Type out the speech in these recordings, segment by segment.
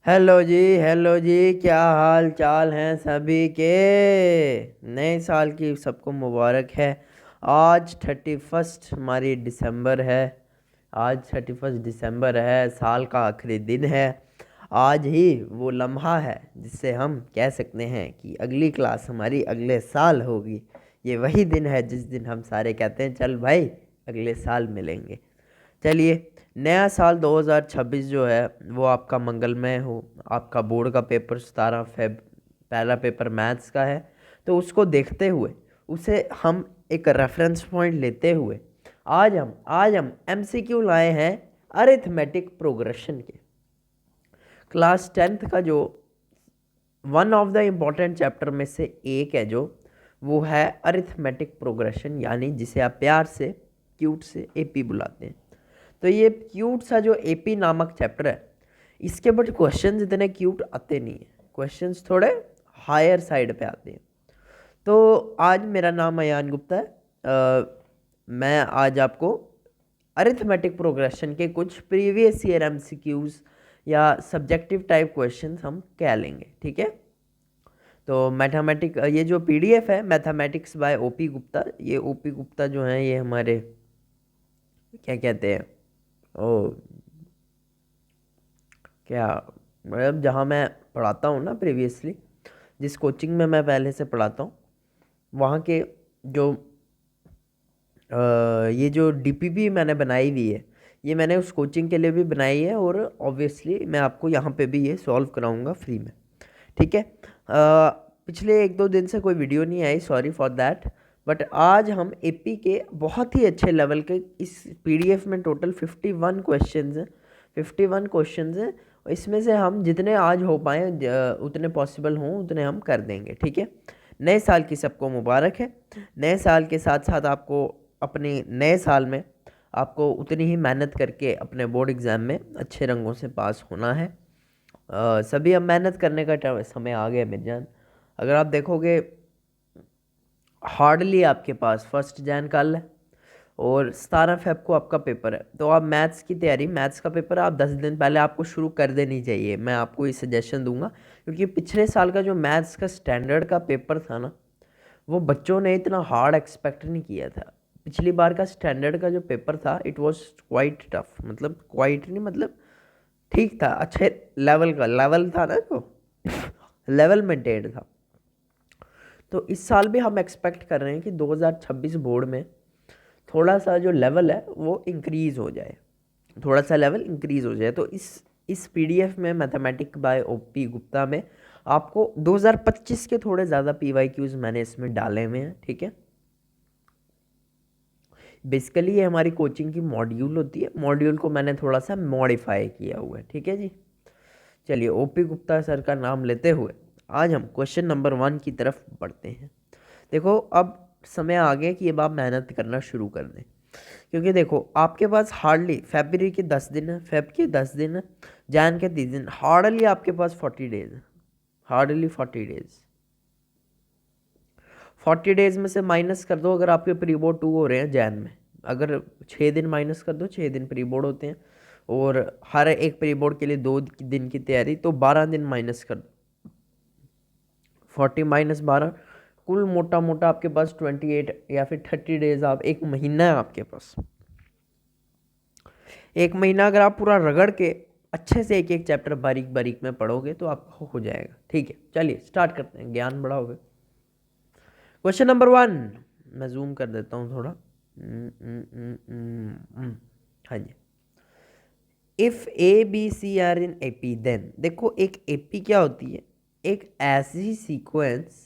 Hello जी, क्या हाल चाल हैं सभी के। नए साल की सबको मुबारक है। आज 31 हमारी दिसंबर है। आज 31 दिसंबर है, साल का आखिरी दिन है। आज ही वो लम्हा है जिससे हम कह सकते हैं कि अगली क्लास हमारी अगले साल होगी। ये वही दिन है जिस दिन हम सारे कहते हैं चल भाई अगले साल मिलेंगे। चलिए, नया साल 2026 जो है वो आपका मंगलमय हो। आपका बोर्ड का पेपर 17 फेब, पहला पेपर मैथ्स का है। तो उसको देखते हुए, उसे हम एक रेफरेंस पॉइंट लेते हुए आज हम एमसीक्यू लाए हैं अरिथमेटिक प्रोग्रेशन के। क्लास 10th का जो one of the important chapter में से एक है, जो वो है अरिथमेटिक प्रोग्रेशन, यानी जिसे आप प्यार से क्यूट से एपी बुलाते हैं। तो ये क्यूट सा जो एपी नामक चैप्टर है, इसके बट क्वेश्चंस इतने क्यूट आते नहीं हैं। क्वेश्चंस थोड़े हायर साइड पे आते हैं। तो आज मेरा नाम अयान गुप्ता है। मैं आज आपको अरिथमेटिक प्रोग्रेशन के कुछ प्रीवियस ईयर एमसीक्यूज या सब्जेक्टिव टाइप क्वेश्चंस हम कह लेंगे, ठीक है। तो मैथमेटिक, ये जो पीडीएफ है मैथमेटिक्स बाय ओपी गुप्ता, ये ओपी गुप्ता जो हैं ये हमारे क्या कहते हैं, ओ क्या, मतलब जहाँ मैं पढ़ाता हूँ ना प्रीवियसली, जिस कोचिंग में मैं पहले से पढ़ाता हूँ, वहाँ के जो ये जो डीपीपी मैंने बनाई हुई है, ये मैंने उस कोचिंग के लिए भी बनाई है, और ऑब्वियसली मैं आपको यहाँ पे भी ये सॉल्व कराऊंगा फ्री में, ठीक है। पिछले 1-2 दिन से कोई वीडियो नहीं आई, सॉरी फॉर दैट। बट आज हम एपी के बहुत ही अच्छे लेवल के, इस पीडीएफ में टोटल 51 क्वेश्चंस हैं। 51 क्वेश्चंस हैं, इसमें से हम जितने आज हो पाए उतने पॉसिबल हों उतने हम कर देंगे, ठीक है। नए साल की सबको मुबारक है। नए साल के साथ साथ आपको अपने नए साल में आपको उतनी ही मेहनत करके अपने बोर्ड एग्ज़ाम में अच्छे रंगों से पास होना है। सभी अब मेहनत करने का समय आ गया मेरी जान। अगर आप देखोगे, हार्डली आपके पास 1 जैन कल है और 17 फेब को आपका पेपर है। तो आप मैथ्स की तैयारी, मैथ्स का पेपर आप 10 दिन पहले आपको शुरू कर देनी चाहिए, मैं आपको ये सजेशन दूंगा। क्योंकि पिछले साल का जो मैथ्स का स्टैंडर्ड का पेपर था ना, वो बच्चों ने इतना हार्ड एक्सपेक्ट नहीं किया था। पिछली बार का स्टैंडर्ड का जो पेपर था, इट वाज क्वाइट टफ, मतलब क्वाइट नहीं, मतलब ठीक था, अच्छे लेवल का लेवल था ना, जो लेवल मेंटेन था। तो इस साल भी हम एक्सपेक्ट कर रहे हैं कि 2026 बोर्ड में थोड़ा सा जो लेवल है वो इंक्रीज़ हो जाए, थोड़ा सा लेवल इंक्रीज़ हो जाए। तो इस पीडीएफ में मैथमेटिक बाय ओपी गुप्ता में आपको 2025 के थोड़े ज़्यादा पीवाईक्यूज मैंने इसमें डाले हुए हैं, ठीक है। बेसिकली ये हमारी कोचिंग की मॉड्यूल होती है, मॉड्यूल को मैंने थोड़ा सा मॉडिफाई किया हुआ है, ठीक है जी। चलिए, ओपी गुप्ता सर का नाम लेते हुए आज हम क्वेश्चन नंबर 1 की तरफ बढ़ते हैं। देखो, अब समय आ गया कि अब आप मेहनत करना शुरू कर दें। क्योंकि देखो, आपके पास हार्डली फरवरी के 10 दिन है, फेब के 10 दिन है, जैन के 30 दिन, हार्डली आपके पास 40 डेज है। Hardly 40 days. 40 डेज में से माइनस कर दो, अगर आपके प्री बोर्ड 2 हो रहे हैं जैन में, अगर 6 दिन माइनस कर दो, 6 दिन प्री बोर्ड होते हैं, और हर एक प्री बोर्ड के लिए 2 दिन की तैयारी, तो 12 दिन माइनस कर दो। 40 - 12, कुल मोटा मोटा आपके पास 28 या फिर 30 डेज, आप एक महीना है आपके पास। एक महीना अगर आप पूरा रगड़ के अच्छे से एक एक चैप्टर बारीक बारीक में पढ़ोगे तो आपको हो जाएगा, ठीक है। चलिए स्टार्ट करते हैं, ज्ञान बढ़ाओगे। क्वेश्चन नंबर 1, मैं जूम कर देता हूँ थोड़ा। हाँ जी। If A B C are in AP, then देखो, एक एपी क्या होती है, एक ऐसी सीक्वेंस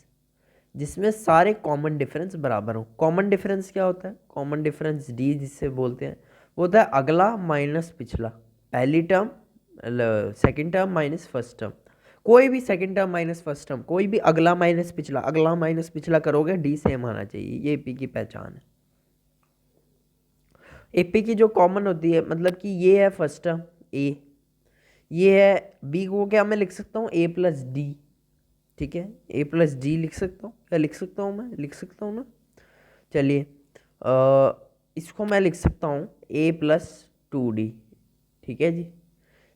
जिसमें सारे कॉमन डिफरेंस बराबर हो। कॉमन डिफरेंस क्या होता है? कॉमन डिफरेंस डी जिससे बोलते हैं, वो होता है अगला माइनस पिछला, पहली term second term minus first term. कोई भी second term minus first term, कोई भी अगला माइनस पिछला, अगला माइनस पिछला करोगे, डी सेम आना चाहिए। ये एपी की पहचान है। एपी की जो कॉमन होती है, मतलब कि ये है फर्स्ट टर्म ए, ये है बी, को क्या मैं लिख सकता हूँ, ए प्लस डी, ठीक है। ए प्लस डी लिख सकता हूँ, क्या लिख सकता हूँ, मैं लिख सकता हूँ ना। चलिए, इसको मैं लिख सकता हूँ ए प्लस 2D, ठीक है जी।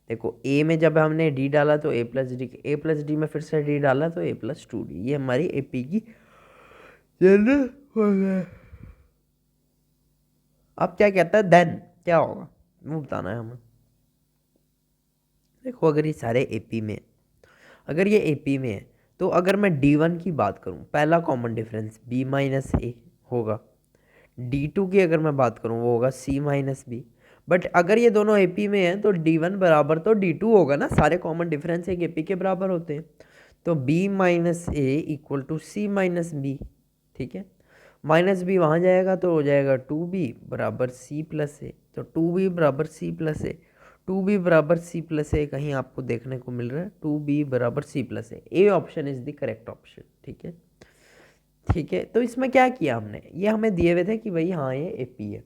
देखो ए में जब हमने डी डाला तो ए प्लस डी में फिर से डी डाला तो ए प्लस 2d, ये हमारी एपी की जनरल फॉर्मूला है। अब क्या कहता है देन क्या होगा वो बताना है हमें। देखो अगर ये सारे एपी में, अगर ये एपी में है तो अगर मैं D1 की बात करूं, पहला कॉमन डिफरेंस B माइनस ए होगा। D2 की अगर मैं बात करूं वो होगा C माइनस बी। बट अगर ये दोनों एपी में हैं तो D1 बराबर तो D2 होगा ना, सारे कॉमन डिफरेंस एक एपी के बराबर होते हैं। तो B minus A equal to C minus B, ठीक है। माइनस बी वहाँ जाएगा तो हो जाएगा 2b बराबर C प्लस ए। तो 2b बराबर C प्लस ए, 2b बराबर C प्लस ए कहीं आपको देखने को मिल रहा है, 2b बराबर C plus A option is the correct option, ठीक है। ठीक है, तो इसमें क्या किया हमने, ये हमें दिए हुए थे कि भाई हाँ ये एपी है,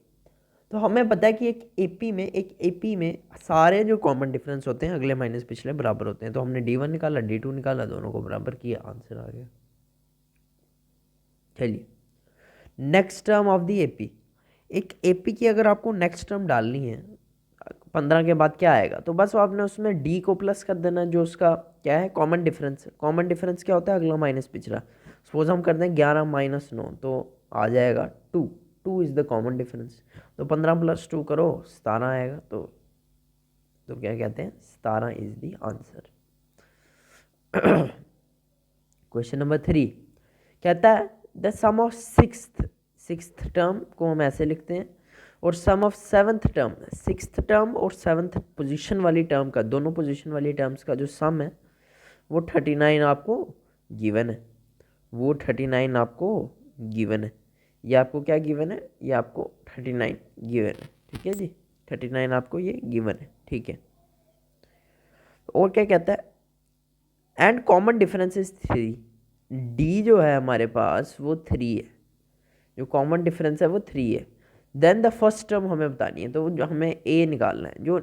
तो हमें पता है कि एक एपी में सारे जो कॉमन डिफरेंस होते हैं अगले माइनस पिछले बराबर होते हैं। तो हमने D1 निकाला, D2 निकाला, दोनों को बराबर किया, आंसर आ गया। चलिए next term of the AP, एक एपी की अगर आपको नेक्स्ट टर्म डालनी है 15 के बाद क्या आएगा, तो बस आपने उसमें डी को प्लस कर देना जो उसका क्या है कॉमन डिफरेंस है। कॉमन डिफरेंस क्या होता है, अगला माइनस पिछला। सपोज हम कर दें 11 माइनस 9 तो आ जाएगा 2, 2 इज़ द कॉमन डिफरेंस। तो 15 प्लस 2 करो 17 आएगा। तो क्या कहते हैं 17 is the answer. Question number 3 कहता है the sum of sixth term को हम ऐसे लिखते हैं, और sum of seventh term, sixth term और सेवन्थ पोजीशन वाली टर्म का, दोनों पोजीशन वाली टर्म्स का जो सम है वो 39 आपको गिवन है। वो 39 आपको गिवन है। ये आपको क्या गिवन है, ये आपको 39 गिवन है, ठीक है जी। 39 आपको ये गिवन है, ठीक है। और क्या कहता है and common difference is 3। D जो है हमारे पास वो 3 है, जो कॉमन डिफरेंस है वो 3 है। देन द फर्स्ट टर्म हमें बतानी है, तो जो हमें ए निकालना है। जो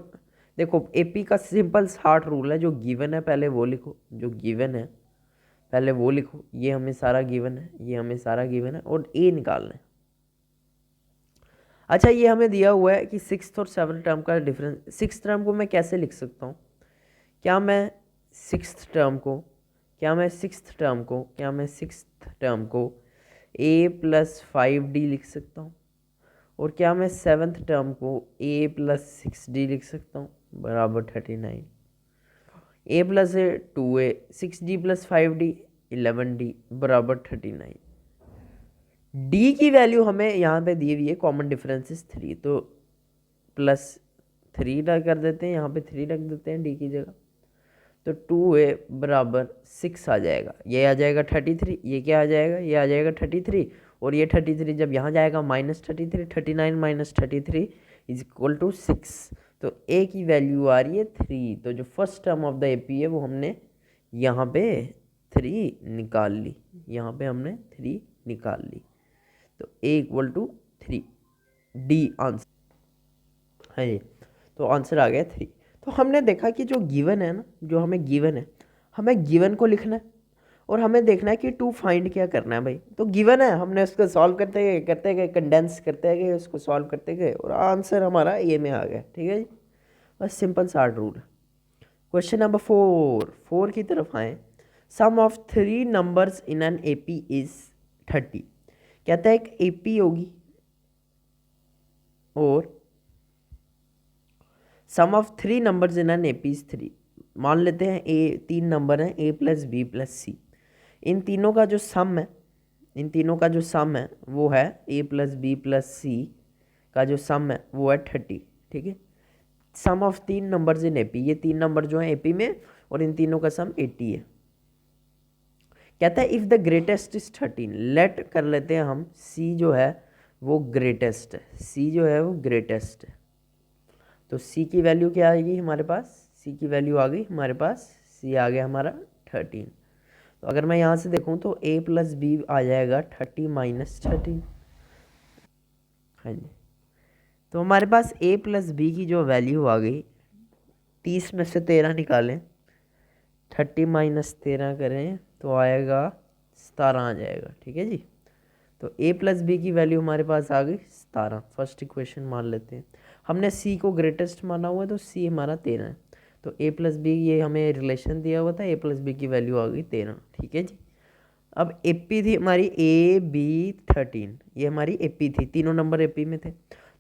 देखो एपी का सिंपल हार्ट रूल है, जो गिवन है पहले वो लिखो, जो गिवन है पहले वो लिखो। ये हमें सारा गिवन है, ये हमें सारा गिवन है, और ए निकालना है। अच्छा ये हमें दिया हुआ है कि सिक्स्थ और सेवन्थ टर्म का डिफरेंस। सिक्स टर्म को मैं कैसे लिख सकता हूँ, क्या मैं सिक्स्थ टर्म को ए प्लस 5d लिख सकता हूँ, और क्या मैं सेवन्थ टर्म को ए प्लस 6d लिख सकता हूँ बराबर 39। ए plus 2a, 6d plus 5d 11d बराबर 39। डी की वैल्यू हमें यहाँ पे दी हुई है, कॉमन डिफरेंस इज 3, तो प्लस 3 कर देते हैं, यहाँ पे 3 रख देते हैं डी की जगह। तो 2a बराबर 6 आ जाएगा, ये आ जाएगा 33, ये क्या आ जाएगा, ये आ जाएगा 33, और ये 33 जब यहाँ जाएगा -33, 39 माइनस 33 इज इक्वल टू 6। तो ए की वैल्यू आ रही है 3। तो जो first term of the AP है वो हमने यहाँ पे 3 निकाल ली, यहाँ पे हमने 3 निकाल ली। तो ए इक्वल टू 3, डी आंसर है ये। तो आंसर आ गया 3। तो हमने देखा कि जो गिवन है ना, जो हमें गिवन है, हमें गिवन को लिखना है और हमें देखना है कि टू फाइंड क्या करना है भाई। तो गिवन है, हमने उसको सॉल्व करते गए कंडेंस करते गए, उसको सॉल्व करते गए, और आंसर हमारा ए में आ गया, ठीक है जी। बस सिंपल शार्ट रूल है। क्वेश्चन नंबर 4 की तरफ आए। Sum of 3 numbers in an AP is 30। कहता है एक एपी होगी और sum of 3 numbers in an AP is 3। मान लेते हैं ए 3 नंबर हैं, A plus B plus C. इन तीनों का जो सम है वो है A plus B plus C का जो सम है वो है 30, ठीक है। Sum of 3 numbers in AP, ये 3 नंबर जो हैं एपी में, और इन तीनों का सम 80 है। कहता है if the greatest is 13, let कर लेते हैं हम सी जो है वो ग्रेटेस्ट है, सी जो है वो ग्रेटेस्ट है। तो सी की वैल्यू क्या आएगी हमारे पास, सी की वैल्यू आ गई हमारे पास, सी आ गया हमारा 13। तो अगर मैं यहाँ से देखूँ तो a प्लस बी आ जाएगा 30 माइनस 13। हाँ जी, तो हमारे पास a प्लस बी की जो वैल्यू आ गई, 30 में से 13 निकालें, 30 माइनस 13 करें तो आएगा 17 आ जाएगा, ठीक है जी। तो a प्लस बी की वैल्यू हमारे पास आ गई 17। फर्स्ट इक्वेशन मान लेते हैं, हमने c को ग्रेटेस्ट माना हुआ है तो c हमारा 13 है। तो a प्लस बी, ये हमें रिलेशन दिया हुआ था, a प्लस बी की वैल्यू आ गई 13। ठीक है जी। अब एपी थी हमारी AB13, ये हमारी एपी थी, तीनों नंबर एपी में थे।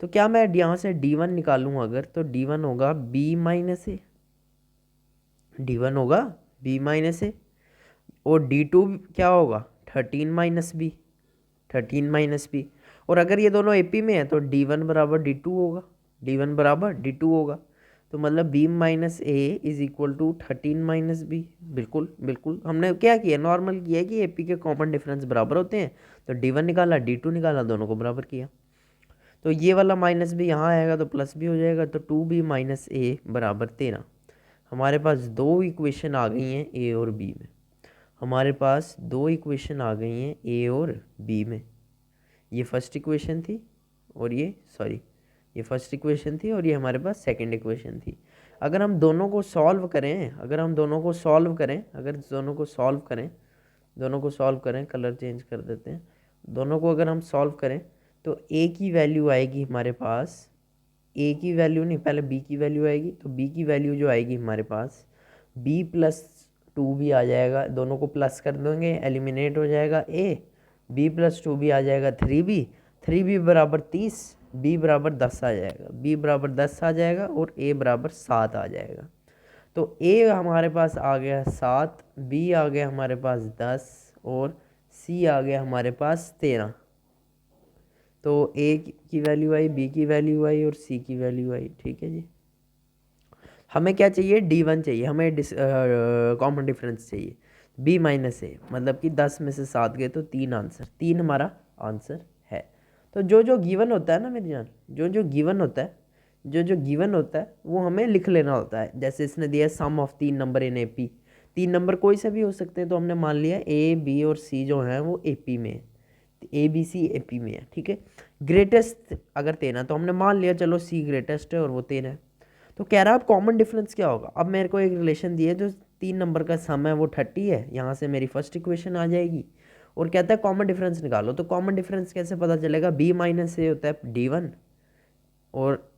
तो क्या मैं यहाँ से D1 निकालूँ अगर, तो D1 होगा B माइनस ए, D1 होगा B माइनस ए, और D2 क्या होगा 13 माइनस बी। और अगर ये दोनों एपी में है तो D1 बराबर D2 होगा, D1 बराबर D2 होगा। तो मतलब B minus A is equal to 13 - B. बिल्कुल बिल्कुल, हमने क्या किया, नॉर्मल किया है कि एपी के कॉमन डिफरेंस बराबर होते हैं, तो D1 निकाला D2 निकाला, दोनों को बराबर किया। तो ये वाला माइनस भी यहाँ आएगा तो प्लस भी हो जाएगा, तो 2B माइनस ए बराबर 13। हमारे पास दो इक्वेशन आ गई हैं ए और बी में, हमारे पास दो इक्वेशन आ गई हैं ए और बी में। ये फर्स्ट इक्वेशन थी और ये फर्स्ट इक्वेशन थी और ये हमारे पास सेकंड इक्वेशन थी। अगर हम दोनों को सॉल्व करें, कलर चेंज कर देते हैं, दोनों को अगर हम सॉल्व करें तो ए की वैल्यू आएगी हमारे पास, ए की वैल्यू नहीं, पहले बी की वैल्यू आएगी। तो बी की वैल्यू जो आएगी हमारे पास, बी प्लस 2 भी आ जाएगा, दोनों को प्लस कर देंगे, एलिमिनेट हो जाएगा ए, बी प्लस 2 भी आ जाएगा 3b बराबर 30, बी बराबर 10 आ जाएगा, और ए बराबर 7 आ जाएगा। तो ए हमारे पास आ गया 7, बी आ गया हमारे पास 10 और सी आ गया हमारे पास 13। तो ए की वैल्यू आई, बी की वैल्यू आई और सी की वैल्यू आई। ठीक है जी। हमें क्या चाहिए, D1 चाहिए, हमें कॉमन डिफरेंस चाहिए B माइनस ए, मतलब कि 10 में से 7 गए तो 3 हमारा आंसर है। तो जो जो गिवन होता है ना मेरी जान, जो गिवन होता है वो हमें लिख लेना होता है। जैसे इसने दिया sum of 3 number in AP, 3 number कोई से भी हो सकते हैं, तो हमने मान लिया A, B और C जो हैं वो AP में है, ABC AP में है। ठीक है। ग्रेटेस्ट अगर 13 तो हमने मान लिया चलो C ग्रेटेस्ट है और वो 13 है। तो कह रहा है अब कॉमन डिफरेंस क्या होगा। अब मेरे को एक रिलेशन दिया है, जो 3 नंबर का सम है वो 30 है, यहाँ से मेरी फर्स्ट इक्वेशन आ जाएगी, और कहता है कॉमन डिफरेंस निकालो। तो कॉमन डिफरेंस कैसे पता चलेगा, B माइनस ए होता है D1 और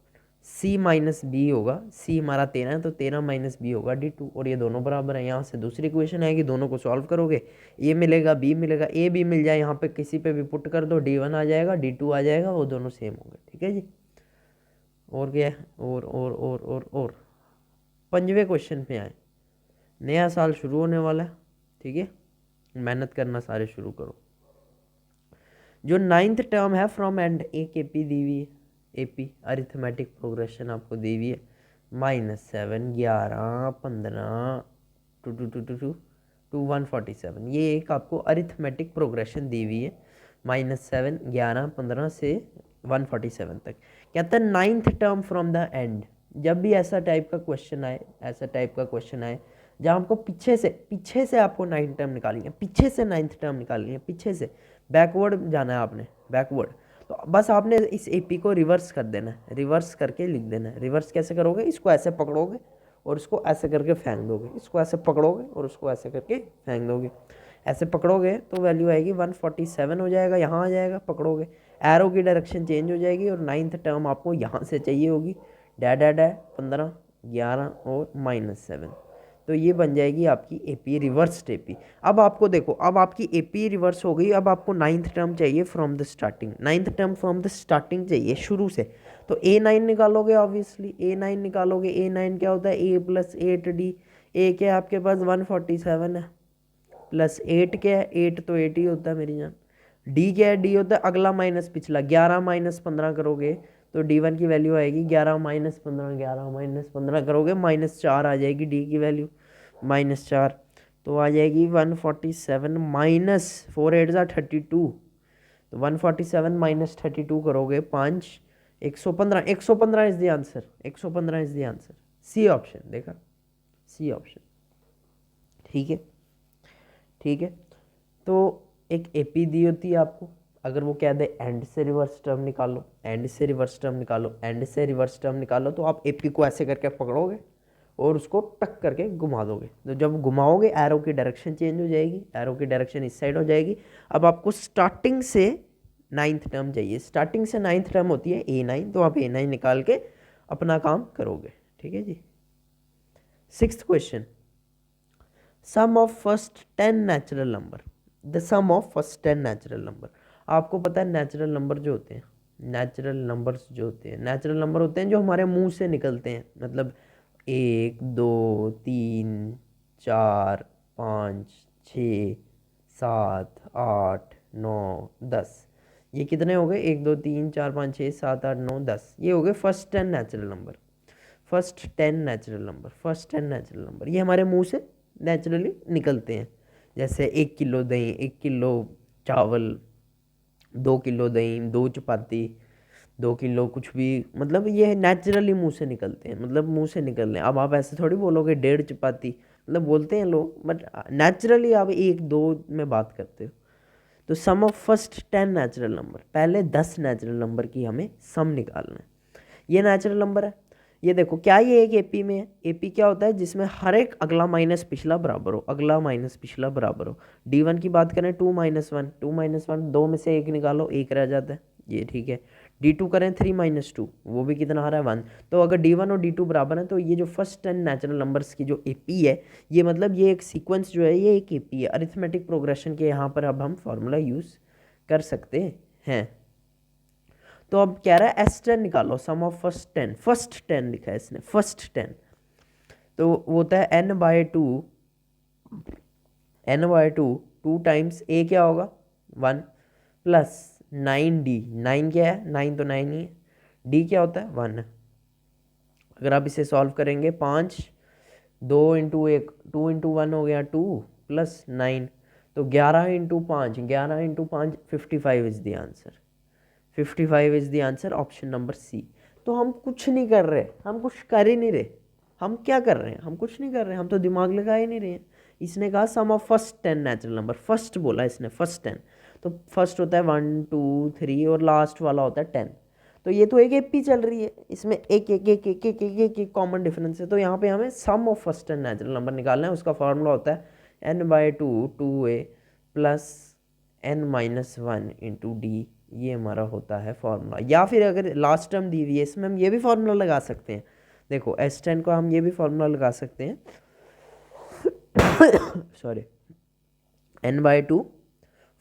C माइनस बी होगा, C हमारा 13 है तो 13 माइनस बी होगा D2, और ये दोनों बराबर है। यहाँ से दूसरी इक्वेशन आएगी, दोनों को सॉल्व करोगे, ए मिलेगा बी मिलेगा, ए बी मिल जाए, यहाँ पे किसी पे भी पुट कर दो, D1 आ जाएगा D2 आ जाएगा, वो दोनों सेम होंगे। ठीक है जी। और क्या है, और 5वें क्वेश्चन पे आए। नया साल शुरू होने वाला है, ठीक है, मेहनत करना सारे शुरू करो। जो 9th टर्म है फ्रॉम एंड, एक एपी दी हुई है, एपी अरिथमेटिक प्रोग्रेशन आपको दी हुई है, -7, 11, 15 टू 147। ये एक आपको अरिथमेटिक प्रोग्रेशन दी हुई है, -7, 11, 15 से 147 तक। कहता है 9th term from the end. जब भी ऐसा टाइप का क्वेश्चन आए, जहाँ आपको पीछे से आपको 9th टर्म निकालनी है, पीछे से बैकवर्ड जाना है आपने, बैकवर्ड। तो बस आपने इस एपी को रिवर्स कर देना है, रिवर्स करके लिख देना है। रिवर्स कैसे करोगे, इसको ऐसे पकड़ोगे और इसको ऐसे करके फेंक दोगे, इसको ऐसे पकड़ोगे और उसको ऐसे करके फेंक दोगे। ऐसे पकड़ोगे तो वैल्यू आएगी 147 हो जाएगा, यहाँ आ जाएगा, पकड़ोगे एरो की डायरेक्शन चेंज हो जाएगी, और 9th टर्म आपको यहाँ से चाहिए होगी, डैड 15, 11 और -7। तो ये बन जाएगी आपकी एपी रिवर्स्ड एपी। अब आपको देखो, अब आपकी एपी रिवर्स हो गई, अब आपको 9th टर्म चाहिए from the starting, 9th term from the starting चाहिए, शुरू से। तो A9 निकालोगे, ऑब्वियसली A9 निकालोगे। A9 क्या होता है, A + 8D। ए क्या है आपके पास 147 है, प्लस 8 क्या है, 8 तो 8 ही होता है मेरी जान। डी क्या है, डी होता है अगला माइनस पिछला, 11 - 15 करोगे तो D1 की वैल्यू आएगी 11 - 15, 11 - 15 करोगे -4 आ जाएगी डी की वैल्यू, -4। तो आ जाएगी 147 - 4 8 32। तो 147 - 32 करोगे 5, 115, 115 is the answer, 115 is the answer. C option देखा, सी ऑप्शन। ठीक है, ठीक है। तो एक एपी दी होती है आपको, अगर वो कह दे एंड से रिवर्स टर्म निकालो, तो आप एपी को ऐसे करके पकड़ोगे और उसको टक करके घुमा दोगे। तो जब घुमाओगे एरो की डायरेक्शन चेंज हो जाएगी, एरो की डायरेक्शन इस साइड हो जाएगी। अब आपको स्टार्टिंग से 9th टर्म चाहिए, स्टार्टिंग से 9th टर्म होती है A9, तो आप A9 निकाल के अपना काम करोगे। ठीक है जी। Sixth question, sum of first 10 natural number, the sum of first 10 natural number. आपको पता है नेचुरल नंबर जो होते हैं, नेचुरल नंबर्स जो होते हैं, नेचुरल नंबर होते हैं जो हमारे मुंह से निकलते हैं, मतलब 1 2 3 4 5 6 7 8 9 10, ये कितने हो गए? 1 2 3 4 5 6 7 8 9 10, ये हो गए first 10 natural number. First 10 natural number, first 10 natural number ये हमारे मुंह से नेचुरली निकलते हैं। जैसे 1 किलो दही, 1 किलो चावल, 2 किलो दही, 2 चपाती, 2 किलो कुछ भी, मतलब ये नेचुरली मुंह से निकलते हैं, मतलब मुंह से निकल रहे हैं। अब आप ऐसे थोड़ी बोलोगे 1.5 चपाती, मतलब बोलते हैं लोग, बट नेचुरली आप 1 2 में बात करते हो। तो sum of first 10 natural number, पहले 10 नेचुरल नंबर की हमें सम निकालना है। ये नेचुरल नंबर है, ये देखो क्या ये एक एपी में है। एपी क्या होता है? जिसमें हर एक अगला माइनस पिछला बराबर हो, अगला माइनस पिछला बराबर हो। D1 की बात करें 2 - 1, 2 - 1, दो में से एक निकालो, एक रह जाता है, ये ठीक है। D2 करें 3 - 2, वो भी कितना आ रहा है 1। तो अगर D1 और D2 बराबर हैं तो ये जो फर्स्ट 10 नेचुरल नंबर्स की जो एपी है, ये मतलब ये एक सीक्वेंस जो है ये एक एपी है, अरिथमेटिक प्रोग्रेशन के। यहाँ पर अब हम फॉर्मूला यूज़ कर सकते हैं। तो अब कह रहा है S10 निकालो, सम ऑफ फर्स्ट 10 लिखा है इसने, फर्स्ट 10। तो वो होता है n/2, n/2, 2 टाइम्स a क्या होगा 1 प्लस 9d, 9 क्या है? 9 तो 9 ही है। d क्या होता है 1। अगर आप इसे सॉल्व करेंगे 5, 2 इंटू 1, 2 इंटू 1 हो गया 2 प्लस 9, तो 11 into 5, 11 into 5 55 is the answer. 55 is the answer, option number C. तो हम कुछ नहीं कर रहे, हम कुछ कर ही नहीं रहे। हम क्या कर रहे हैं? हम कुछ नहीं कर रहे हैं, हम तो दिमाग लगा ही नहीं रहे हैं। इसने कहा sum of first 10 natural number, first बोला इसने, फर्स्ट 10। तो फर्स्ट होता है 1 2 3 और लास्ट वाला होता है 10। तो ये तो एक एपी चल रही है, इसमें एक एक एक एक एक एक एक एक कॉमन डिफरेंस है। तो यहाँ पे हमें सम ऑफ फर्स्ट 10 नेचुरल नंबर निकालना है। उसका फॉर्मूला होता है n/2 2a plus n-1 into D, ये हमारा होता है फॉर्मूला। या फिर अगर लास्ट टर्म दी हुई है इसमें हम ये भी फॉर्मूला लगा सकते हैं। देखो S10 को हम ये भी फॉर्मूला लगा सकते हैं sorry, n/2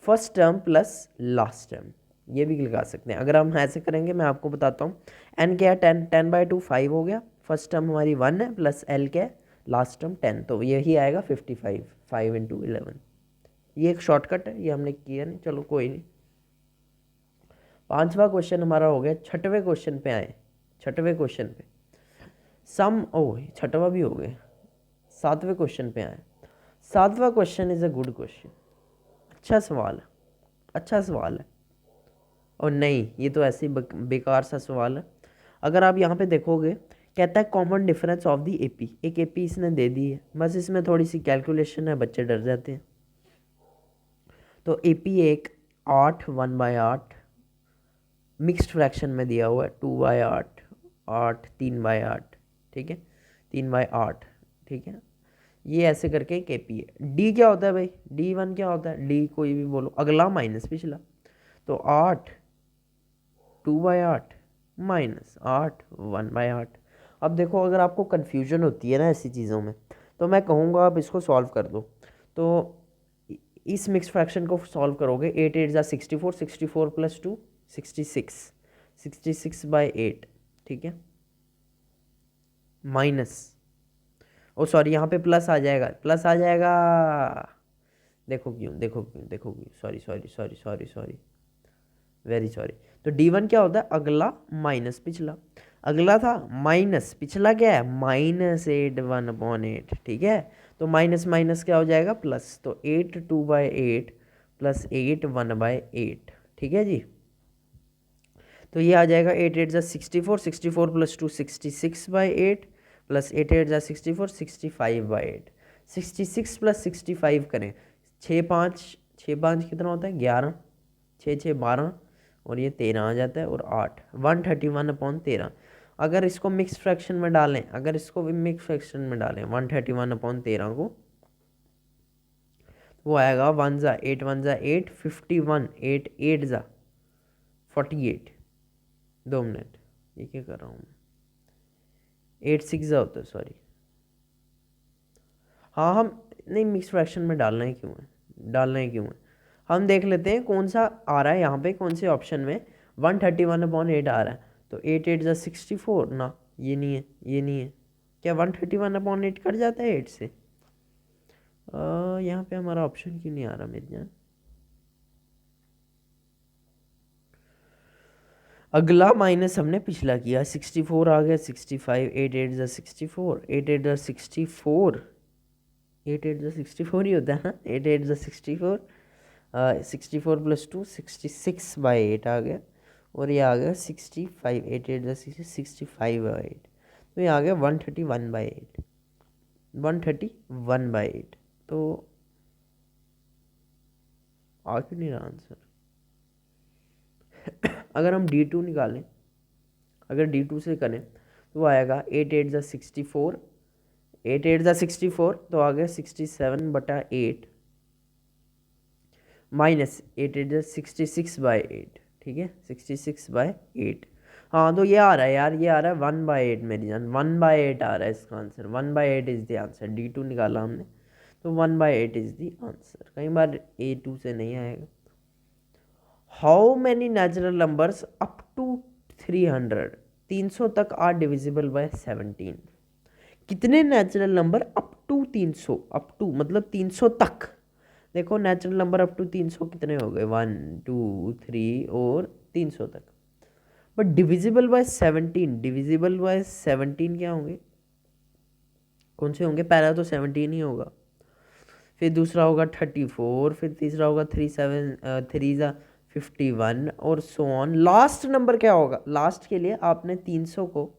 first term plus last term, ये भी लगा सकते हैं। अगर हम ऐसे करेंगे, मैं आपको बताता हूँ। n क्या है 10, 10/2 5 हो गया, फर्स्ट टर्म हमारी 1 है, प्लस l क्या है लास्ट टर्म 10, तो यही आएगा 55, 5 इंटू 11। ये एक शॉर्टकट है, ये हमने किया नहीं, चलो कोई नहीं। पांचवा क्वेश्चन हमारा हो गया। छठवें क्वेश्चन पे आए, छठवें क्वेश्चन पे सम, ओ छठवा भी हो गया। सातवें क्वेश्चन पे आए। सातवां question is a good question, अच्छा सवाल है, अच्छा सवाल है। और नहीं, ये तो ऐसे ही बेकार सा सवाल है। अगर आप यहाँ पे देखोगे, कहता है common difference of the AP, एक एपी इसने दे दी है, बस इसमें थोड़ी सी कैलकुलेशन है, बच्चे डर जाते हैं। तो एपी एक 8 1/8 मिक्स्ड फ्रैक्शन में दिया हुआ है, 2/8, 8 3/8, ठीक है, 3/8, ठीक है। ये ऐसे करके एक एपी है। डी क्या होता है भाई? D1 क्या होता है? डी कोई भी बोलो, अगला माइनस पिछला। तो 8 2/8 माइनस 8 1/8। अब देखो, अगर आपको कन्फ्यूजन होती है ना ऐसी चीज़ों में, तो मैं कहूँगा आप इसको सॉल्व कर दो। तो इस मिक्स फ्रैक्शन को सॉल्व करोगे, 8 8 64, 64 प्लस 2 66, 66/8, ठीक है, माइनस, ओ सॉरी यहाँ पे प्लस आ जाएगा, प्लस आ जाएगा, देखो क्यों, देखो क्यों, देखो क्यों, sorry sorry sorry sorry sorry, very sorry. तो D1 क्या होता है? अगला माइनस पिछला, अगला था माइनस, पिछला क्या है? -8 1/8, ठीक है। तो माइनस माइनस क्या हो जाएगा? प्लस, तो 8 2/8 प्लस 8 1/8, ठीक है जी। तो ये आ जाएगा 8 8 64, 64 प्लस 2 66/8 प्लस 8 8 64, 65/8, 66 प्लस 65 करें, 6 5, 6 5 कितना होता है? 11, 6 6 12, और ये 13 आ जाता है, और 8 131/13। अगर इसको मिक्स फ्रैक्शन में डालें, अगर इसको भी मिक्स फ्रैक्शन में डालें 131/13 को, वो आएगा 1 ज़ा 8 1 ज़ा 8 51, 8 8 ज़ा 48। 2 मिनट, ये क्या कर रहा हूँ मैं, 8 6 ज़ा होता है, सॉरी हाँ हम नहीं, मिक्स फ्रैक्शन में डालना ही क्यों है, डालना ही क्यों है। हम देख लेते हैं कौन सा आ रहा है यहाँ पे, कौन से ऑप्शन में 131/8 आ रहा है। तो 8 8 = 64 ना, ये नहीं है, ये नहीं है। क्या 131/8 कट जाता है 8 से? यहाँ पे हमारा ऑप्शन क्यों नहीं आ रहा मेरी जान? अगला माइनस हमने पिछला किया, 64 आ गया, 65, 8 8 = 64, 8 8 = 64, 8 8 = 64 ही होता है ना, 8 8 = 64, 64 + 2 66/8 आ गया, और ये आ गया 65, 8 8 = 65/8, तो ये आ गया 131/8, 131/8। तो आ क्यों नहीं रहा आंसर? अगर हम D2 निकालें, अगर D2 से करें तो वो आएगा 8 8 = 64, 8 8 = 64, तो आ गया 67/8 माइनस 8 8 = 66/8, ठीक है, 66/8। हाँ तो ये आ रहा है यार, ये आ रहा है 1/8 मेरी जान, 1/8 आ रहा है इसका answer, 1/8 is the answer. D2 निकाला हमने तो 1/8 इज द आंसर, कई बार A2 से नहीं आएगा। How many natural numbers up to 300, 300 तक आर डिविजिबल बाय 17? कितने natural number up to 300, up to मतलब 300 तक। देखो नेचुरल नंबर अप टू 300 कितने हो गए, 1 2 3 और 300 तक। But divisible by 17, divisible by 17 क्या होंगे, कौन से होंगे? पहला तो 17 ही होगा, फिर दूसरा होगा 34, फिर तीसरा होगा 3 7 3 × 51 और सो ऑन। लास्ट नंबर क्या होगा? लास्ट के लिए आपने 300 को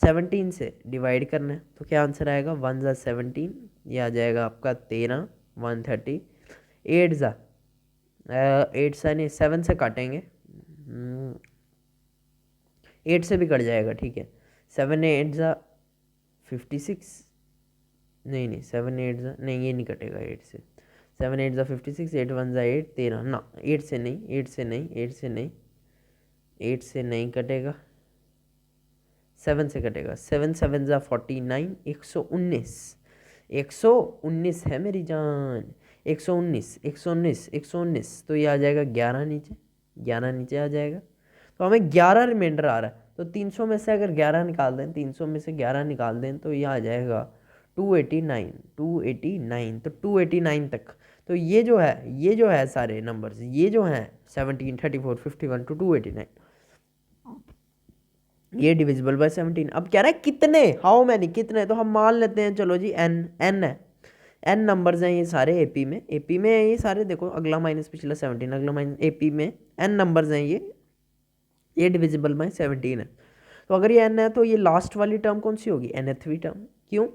17 से डिवाइड करना है, तो क्या आंसर आएगा? 1 × 17, ये आ जाएगा आपका 13, 130, 8 ज़ा 8 से नहीं 7 से काटेंगे, 8 से भी कट जाएगा, ठीक है, 7 8 ज़ा 56, नहीं नहीं 7 8 ज़ा नहीं, ये नहीं कटेगा 8 से, 7 8 ज़ा 56, 8 1 ज़ा 8, 13 ना, 8 से नहीं, 8 से नहीं, 8 से नहीं, 8 से नहीं कटेगा, 7 से कटेगा, 7 7 ज़ा 49, 119, 119 है मेरी जान, 119, 119, 119, तो ये आ जाएगा 11 नीचे, 11 नीचे आ जाएगा, तो हमें 11 रिमाइंडर आ रहा है। तो 300 में से अगर 11 निकाल दें, 300 में से 11 निकाल दें तो ये आ जाएगा 289, 289, तो 289 तक। तो ये जो है, ये जो है सारे नंबर्स, ये जो हैं 17 34 51 टू 289, ये डिविजिबल बाय 17। अब कह रहा है कितने, हाउ मैनी, कितने, तो हम मान लेते हैं चलो जी n, n है, n नंबर्स हैं ये सारे एपी में, एपी में है ये सारे, देखो अगला माइनस पिछला 17, अगला माइनस, एपी में n नंबर्स हैं ये डिविजिबल बाय 17 है। तो अगर ये n है तो ये लास्ट वाली टर्म कौन सी होगी? nthवीं टर्म। क्यों?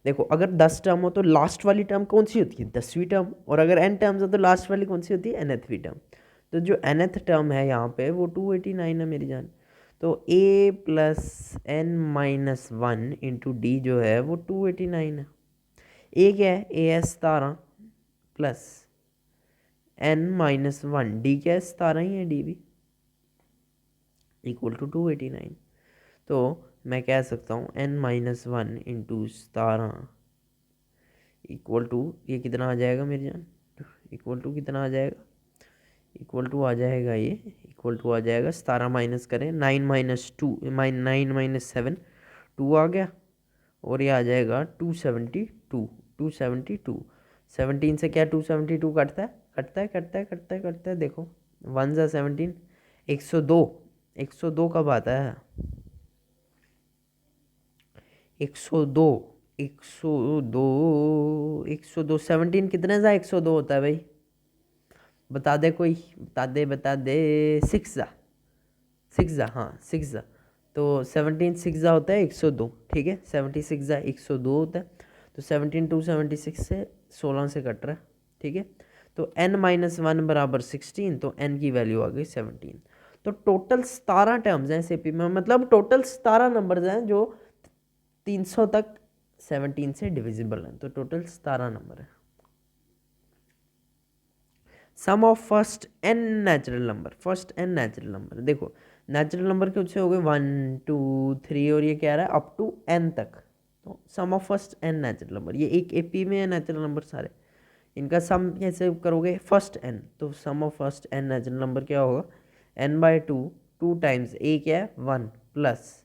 देखो अगर 10 टर्म हो तो लास्ट वाली टर्म कौन सी होती है? 10वीं टर्म, और अगर n टर्म्स है तो लास्ट वाली कौन सी होती है? nthवीं टर्म। तो जो nth टर्म है यहाँ पे वो 289 है मेरी जान। तो a + n-1 इंटू डी जो है वो 289 है। a क्या है? a है 17 प्लस n-1, d क्या है? 17 ही है, d भी इक्वल टू 289। तो मैं कह सकता हूँ n-1 इंटू 17 इक्वल टू, ये कितना आ जाएगा मेरी जान? इक्वल टू कितना आ जाएगा? इक्वल टू आ जाएगा, ये इक्वल टू आ जाएगा, 17 माइनस करें, 9 - 7 2 आ गया, और ये आ जाएगा 272, 272। 17 से क्या 272 कटता है? कटता है, कटता है, कटता है, कटता है, देखो 1 ज़ा 17, 102, 102 कब आता है? 102, 102, 102, 17 कितने ज़ा 102 होता है भाई? बता दे कोई, बता दे, बता दे। 6 ज़ा, 6 ज़ा, हाँ 6 ज़ा, तो 17 6 ज़ा होता है 102, ठीक है, 76 ज़ा 102 होता है। तो 17 276 से 16 से कट रहा है, ठीक है। तो n-1 = 16, तो n की वैल्यू आ गई 17। तो टोटल 17 टर्म्स हैं सीपी में, मतलब टोटल 17 नंबर्स हैं जो 300 तक 17 से डिविजिबल हैं, तो टोटल 17 नंबर है। Sum of first n natural number, first n natural number, देखो नेचुरल नंबर के उससे हो गए 1 2 3, और ये कह रहा है अप टू n तक, तो sum of first n natural number, ये एक एपी में है नेचुरल नंबर सारे, इनका सम कैसे करोगे, फर्स्ट एन, तो sum of first n natural number क्या होगा, n by two, two times A क्या है 1 plus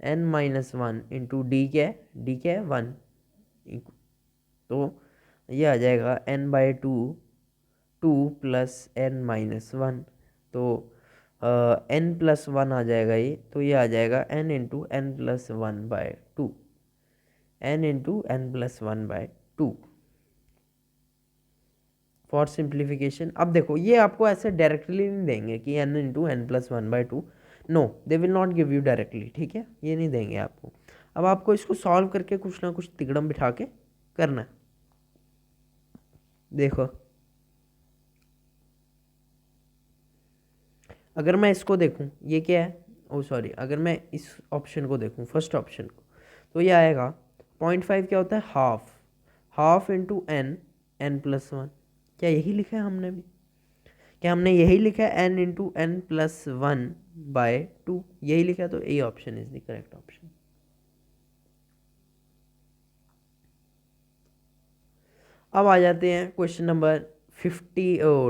n minus 1 into D क्या है, डी क्या है 1, तो ये आ जाएगा n by two, two plus n minus 1, तो एन प्लस 1 आ जाएगा ये, तो ये आ जाएगा n into n plus 1 by two, n into n plus 1 by two for simplification. अब देखो ये आपको ऐसे डायरेक्टली नहीं देंगे कि n into n plus 1 by two, no they will not give you directly, ठीक है, ये नहीं देंगे आपको। अब आपको इसको सॉल्व करके कुछ ना कुछ तिकड़म बिठा के करना है। देखो अगर मैं इसको देखूं, ये क्या है, ओ सॉरी, अगर मैं इस ऑप्शन को देखूं, फर्स्ट ऑप्शन को, तो ये आएगा 0.5 क्या होता है, half, half into n, n plus 1, क्या यही लिखा है हमने भी, क्या हमने यही लिखा है n into n plus 1 by two, यही लिखा है, तो A option is the correct option. अब आ जाते हैं क्वेश्चन नंबर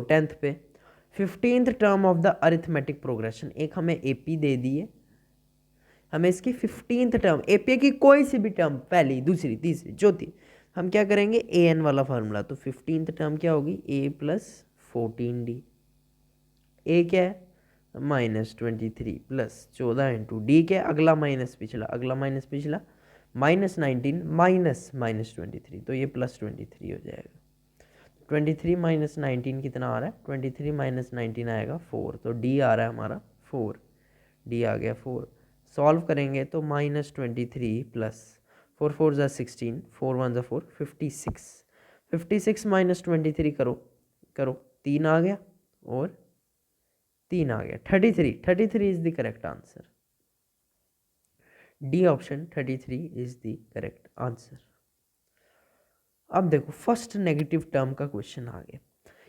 10th पे, 15th term of the arithmetic progression, एक हमें एपी दे दिए, हमें इसकी 15th टर्म, एपी की कोई सी भी टर्म, पहली दूसरी तीसरी चौथी, हम क्या करेंगे ए एन वाला फार्मूला, तो 15th टर्म क्या होगी, ए प्लस 14d, ए क्या है -23 प्लस 14 इंटू डी क्या है, अगला माइनस पिछला, अगला माइनस पिछला, -19 माइनस -23, तो ये +23 हो जाएगा। 23 माइनस 19 कितना आ रहा है, 23 माइनस 19 आएगा 4, तो डी आ रहा है हमारा 4, डी आ गया 4। सॉल्व करेंगे तो -23 प्लस 4 4 ज़ा 16, 4 1 ज़ा 4, 56, 56 माइनस 23 करो, करो 3 आ गया और 3 आ गया, 33, 33 is the correct answer, D option 33 is the correct answer. अब देखो फर्स्ट नेगेटिव टर्म का क्वेश्चन आ गया,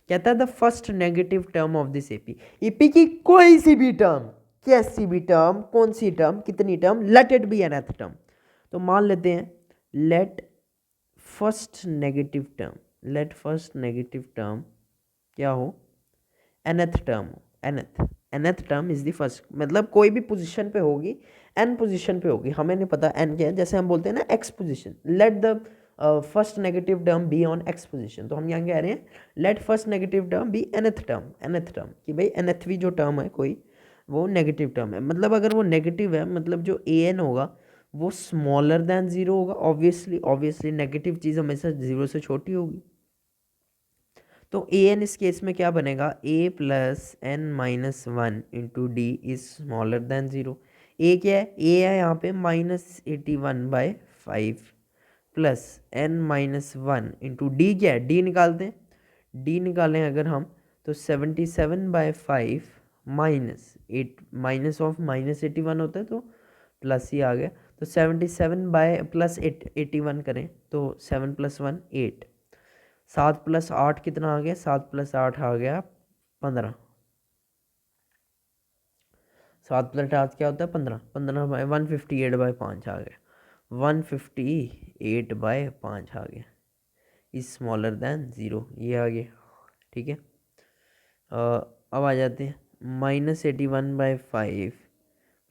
कहता है the first negative term of this AP, AP की कोई सी भी टर्म, कैसी भी टर्म, कौन सी टर्म, कितनी term, let it be nth term, तो मान लेते हैं let first negative term, late first negative term क्या हो, nth टर्म हो, nth term is the first, मतलब कोई भी पोजीशन पे होगी, n पोजीशन पे होगी, हमें नहीं पता n क्या है, जैसे हम बोलते हैं ना x position, let the first negative term be on x position, तो हम यहाँ कह रहे हैं let first negative term be nth term, nth term कि भाई nthवी जो टर्म है कोई वो नेगेटिव टर्म है, मतलब अगर वो नेगेटिव है मतलब जो an होगा वो स्मॉलर देन जीरो होगा, ऑब्वियसली ऑब्वियसली नेगेटिव चीज़ हमेशा जीरो से छोटी होगी, तो ए एन इस केस में क्या बनेगा, A plus n minus 1 into D is smaller than zero, A क्या है, ए है यहाँ पे -81/5 plus n minus 1 into D क्या है, डी निकालते हैं, डी निकालें अगर हम तो 77/5 माइनस ऑफ -81 होता है तो प्लस ही आ गया, तो 77 बाय प्लस 81 करें तो 7 + 1 8, 7 + 8 कितना आ गया, 7 + 8 आ गया 15, 7 + 8 क्या होता है 15, 15 158/5 आ गया, 158/5 आ गया, इज स्मॉलर देन ज़ीरो, ये आ गया, ठीक है। अब आ जाते हैं -81/5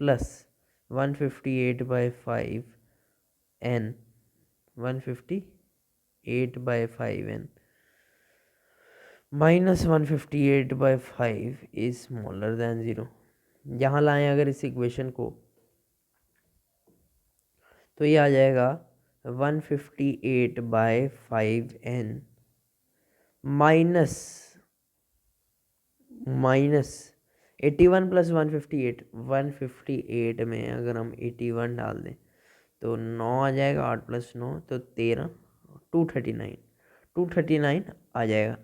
plus 158/5 n, 158/5 n -158/5 is smaller than zero, यहाँ लाएं अगर इस इक्वेशन को तो ये आ जाएगा 158/5 n माइनस 81 + 158, 158 में अगर हम 81 डाल दें तो 9 आ जाएगा, 8 + 9 तो 13, 239, 239 आ जाएगा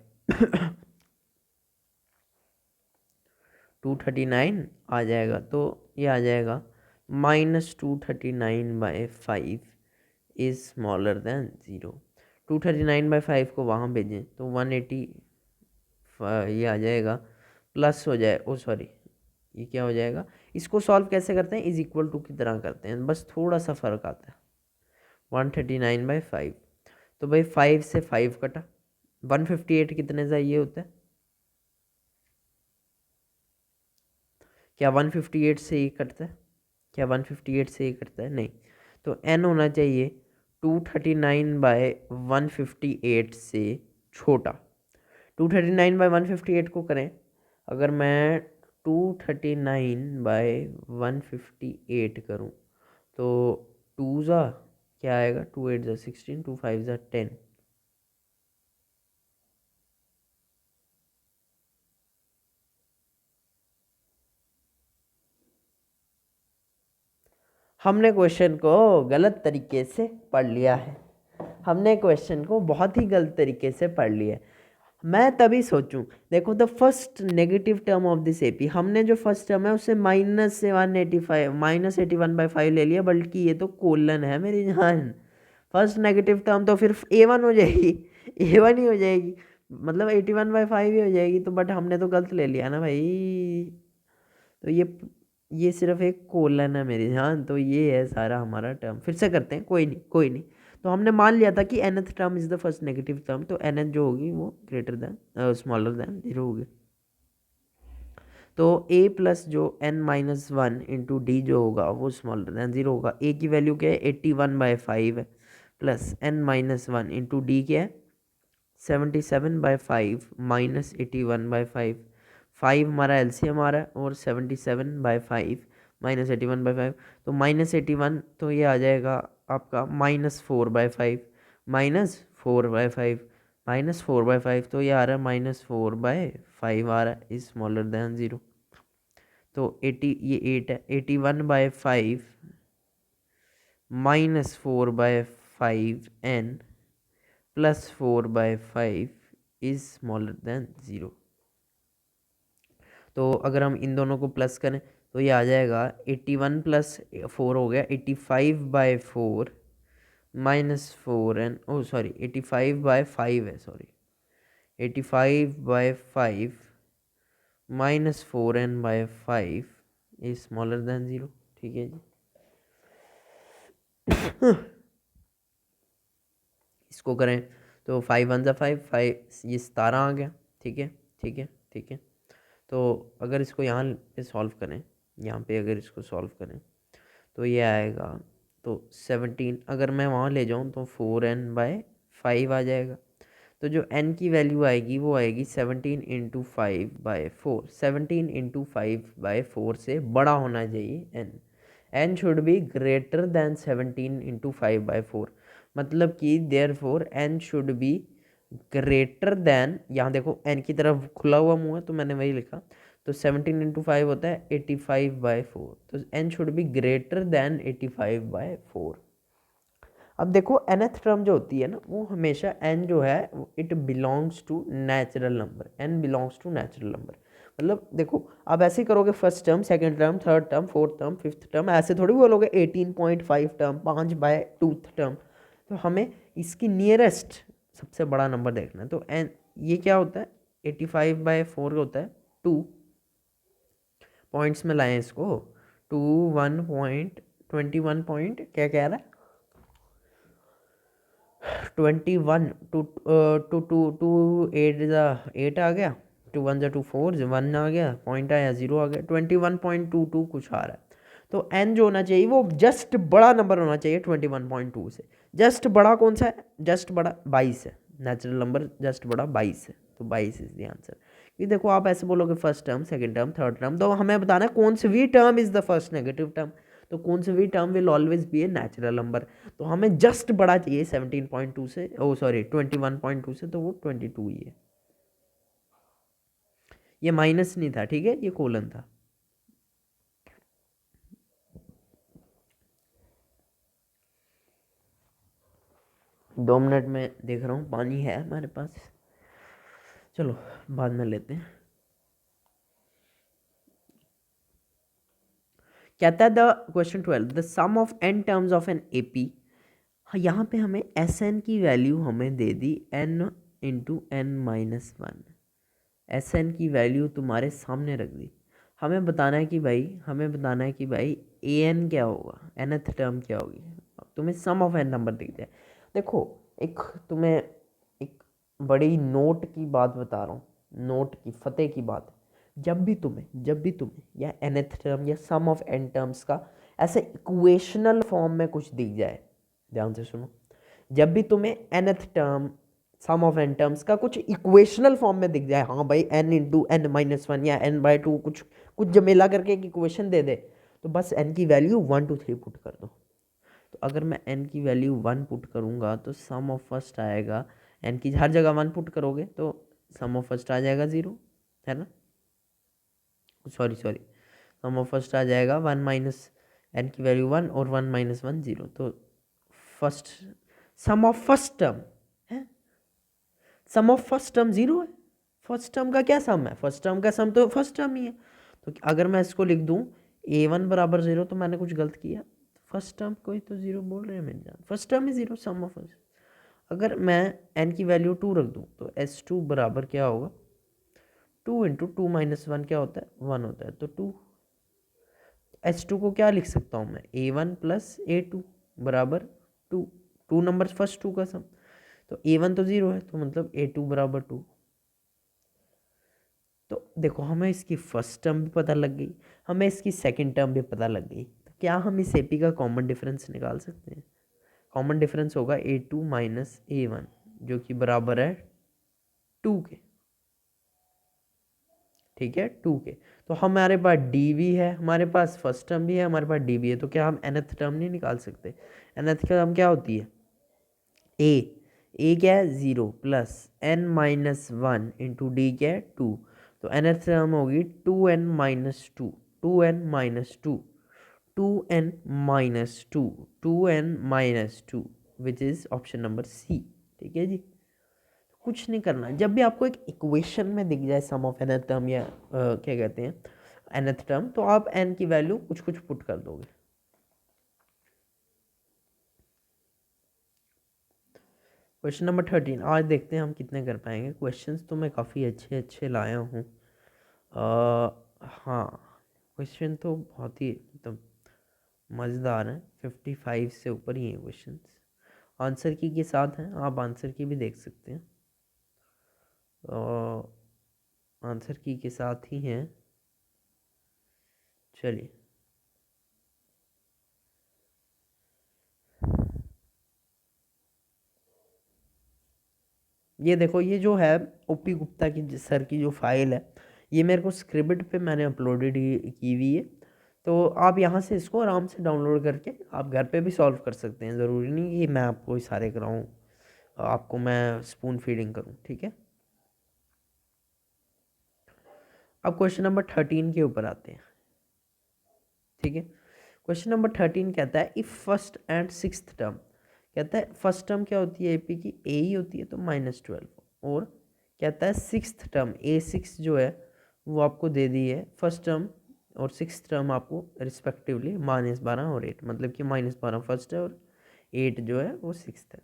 239 आ जाएगा, तो ये आ जाएगा -239/5 इज स्मॉलर देन ज़ीरो, 239/5 को वहाँ भेजें तो 180, ये आ जाएगा प्लस हो जाए, ओ सॉरी ये क्या हो जाएगा, इसको सॉल्व कैसे करते हैं, इज इक्वल टू की तरह करते हैं, बस थोड़ा सा फ़र्क आता है, 139/5। तो भाई 5 से 5 कटा, 158 कितने चाहिए होता है? क्या 158 से ये कटता है? क्या 158 से ये कटता है? नहीं। तो n होना चाहिए 239/158 से छोटा। 239/158 को करें, अगर मैं 239/158 करूँ तो 2 ज़ा क्या आएगा, 2 8 ज़ा 16, 2 5 ज़ा 10। हमने क्वेश्चन को गलत तरीके से पढ़ लिया है। हमने क्वेश्चन को बहुत ही गलत तरीके से पढ़ लिया है। मैं तभी सोचूं, देखो the first negative term of this AP, हमने जो फर्स्ट टर्म है उससे -185 ले लिया, बल्कि ये तो कोलन है मेरी जान। फर्स्ट नेगेटिव टर्म तो फिर A1 हो जाएगी, A1 ही हो जाएगी, मतलब 81/5 ही हो जाएगी। तो बट हमने तो गलत ले लिया ना भाई। तो ये सिर्फ एक कोलन है मेरी जान। तो ये है सारा हमारा टर्म। फिर से करते हैं, कोई नहीं कोई नहीं। तो हमने मान लिया था कि nth term is the first negative term, तो nth जो होगी वो ग्रेटर देन स्मॉलर देन 0 होगी। तो a प्लस जो n-1 इंटू डी जो होगा वो स्मॉलर देन 0 होगा। a की वैल्यू क्या है, 81/5 है, प्लस n-1 इंटू डी क्या है, 77/5 माइनस 81/5। 5 हमारा एलसीएम आ रहा है, और 77/5 माइनस 81/5, तो -81, तो ये आ जाएगा आपका -4/5, -4/5, -4/5, तो ये आ रहा है -4/5 आ रहा है, इज स्मॉलर देन 0। तो 80, ये 8 है, 81/5 -4/5 n plus 4/5 is smaller then 0। तो अगर हम इन दोनों को प्लस करें तो ये आ जाएगा 81 प्लस 4 हो गया 85/4 -4n, ओ सॉरी 85/5 है, sorry 85/5 -4n/5 is smaller then 0। ठीक है जी। इसको करें तो 5 1 5, 5 ये 17 आ गया। ठीक है ठीक है ठीक है। तो अगर इसको यहाँ पे सॉल्व करें, यहाँ पे अगर इसको सॉल्व करें तो ये आएगा, तो 17 अगर मैं वहाँ ले जाऊँ तो 4n/5 आ जाएगा। तो जो n की वैल्यू आएगी वो आएगी 17 इंटू 5/4। 17 इंटू 5/4 से बड़ा होना चाहिए n should be greater than 17 into 5/4। मतलब कि therefore n should be greater than, यहाँ देखो n की तरफ खुला हुआ मुँह है तो मैंने वही लिखा। तो 17 इंटू 5 होता है 85/4, तो n should be greater then 85/4। अब देखो nth टर्म जो होती है ना, वो हमेशा n जो है it belongs to natural number, n belongs to natural number. मतलब देखो आप ऐसे ही करोगे, first term, second term, third term, fourth term, fifth term, ऐसे थोड़ी बोलोगे 18.5 टर्म, 5/2 टर्म। तो हमें इसकी नियरेस्ट सबसे बड़ा नंबर देखना है। तो n ये क्या होता है, 85/4 होता है 2 पॉइंट्स में लाएं इसको, 2 1.21 पॉइंट क्या कह रहा है, 21 टू टू टू 8 आ गया, 2 1 2 4 1 आ गया, पॉइंट आया 0 आ गया, 21.22 कुछ आ रहा है। तो n जो होना चाहिए वो जस्ट बड़ा नंबर होना चाहिए 21.2 से। जस्ट बड़ा कौन सा है, जस्ट बड़ा 22 है, नेचुरल नंबर जस्ट बड़ा 22 है, तो 22 इज द आंसर। ये देखो आप ऐसे बोलोगे first term, second term, third term, तो हमें बताना है कौन सी भी term is the first negative term. तो कौन सी भी term will always be a natural number. तो हमें जस्ट बड़ा चाहिए 17.2 से, ओ सॉरी 21.2 से, तो वो 22 ही है। ये माइनस नहीं था, ठीक है, ये कोलन था। दो मिनट में देख रहा हूँ, पानी है हमारे पास, चलो बाद में लेते हैं। कहता है the question 12, the sum of n terms of an AP. हाँ, यहाँ पे हमें Sn की वैल्यू हमें दे दी n इंटू n-1। Sn की वैल्यू तुम्हारे सामने रख दी। हमें बताना है कि भाई An क्या होगा, nth टर्म क्या होगी। तुम्हें सम ऑफ एन नंबर दिख जाए। देखो एक तुम्हें एक बड़ी नोट की बात बता रहा हूँ, नोट की फतेह की बात। जब भी तुम्हें या nth टर्म या सम ऑफ एन टर्म्स का ऐसे इक्वेशनल फॉर्म में कुछ दिख जाए, ध्यान से सुनो, जब भी तुम्हें nth term sum of n terms का कुछ इक्वेशनल फॉर्म में दिख जाए, हाँ भाई n into n minus one या n/2 कुछ जमेला करके एक इक्वेशन दे दे, तो बस n की वैल्यू 1 2 3 पुट कर दो। तो अगर मैं n की वैल्यू 1 पुट करूँगा तो सम ऑफ फर्स्ट आएगा, n की हर जगह 1 पुट करोगे तो सम ऑफ फर्स्ट आ जाएगा 0, है ना, सॉरी सम ऑफ फर्स्ट आ जाएगा 1 माइनस n की वैल्यू 1 और 1 माइनस 1 0। तो first sum of first term है, सम ऑफ फर्स्ट टर्म 0 है। फर्स्ट टर्म का क्या सम है, फर्स्ट टर्म का सम तो फर्स्ट टर्म ही है। तो अगर मैं इसको लिख दूँ a1 बराबर 0 तो मैंने कुछ गलत किया, फर्स्ट टर्म कोई तो 0 बोल रहे हैं मेरे जान, फर्स्ट टर्म ही 0 सम ऑफ फर्स्ट। अगर मैं n की वैल्यू 2 रख दूँ तो s2 बराबर क्या होगा, 2 इंटू 2 माइनस 1 क्या होता है 1 होता है, तो 2। s2 को क्या लिख सकता हूँ मैं, a1 प्लस a2 बराबर 2, 2 नंबर फर्स्ट 2 का सम, तो a1 तो 0 है तो मतलब a2 बराबर 2। तो देखो हमें इसकी फर्स्ट टर्म भी पता लग गई, हमें इसकी सेकंड टर्म भी पता लग गई, तो क्या हम इस एपी का कॉमन डिफरेंस निकाल सकते हैं। कॉमन डिफरेंस होगा a2 माइनस a1 जो कि बराबर है 2 के, ठीक है 2 के। तो हमारे पास डी भी है, हमारे पास फर्स्ट टर्म भी है, हमारे पास डी भी है, तो क्या हम nth टर्म नहीं निकाल सकते। nth टर्म क्या होती है, ए क्या है 0 plus n minus 1 into D क्या है 2, तो nth टर्म होगी 2n minus 2, 2n minus 2, 2n minus 2, 2n minus 2 which is option number C, ठीक है जी। कुछ नहीं करना, जब भी आपको एक इक्वेशन में दिख जाए सम ऑफ nth टर्म या क्या कहते हैं nth टर्म, तो आप n की वैल्यू कुछ कुछ पुट कर दोगे। क्वेश्चन नंबर 13 आज देखते हैं हम कितने कर पाएंगे। क्वेश्चंस तो मैं काफ़ी अच्छे अच्छे लाया हूँ, हाँ क्वेश्चन तो बहुत ही मतलब मज़ेदार हैं, 55 से ऊपर ही हैं क्वेश्चंस, आंसर की के साथ हैं, आप आंसर की भी देख सकते हैं, आंसर की के साथ ही हैं। चलिए ये देखो, ये जो है ओपी गुप्ता की सर की जो फाइल है, ये मेरे को स्क्रिप्ट पे मैंने अपलोडेड की हुई है, तो आप यहाँ से इसको आराम से डाउनलोड करके आप घर पे भी सॉल्व कर सकते हैं, ज़रूरी नहीं कि मैं आपको इशारे कराऊँ, आपको मैं स्पून फीडिंग करूँ, ठीक है। अब क्वेश्चन नंबर 13 के ऊपर आते हैं, ठीक है। क्वेश्चन नंबर 13 कहता है if first and sixth term, कहता है फर्स्ट टर्म क्या होती है एपी की, ए ही होती है तो -12, और कहता है सिक्स्थ टर्म A6 जो है वो आपको दे दी है, फर्स्ट टर्म और सिक्स्थ टर्म आपको रिस्पेक्टिवली -12 और 8, मतलब कि -12 फर्स्ट है और 8 जो है वो सिक्स्थ है।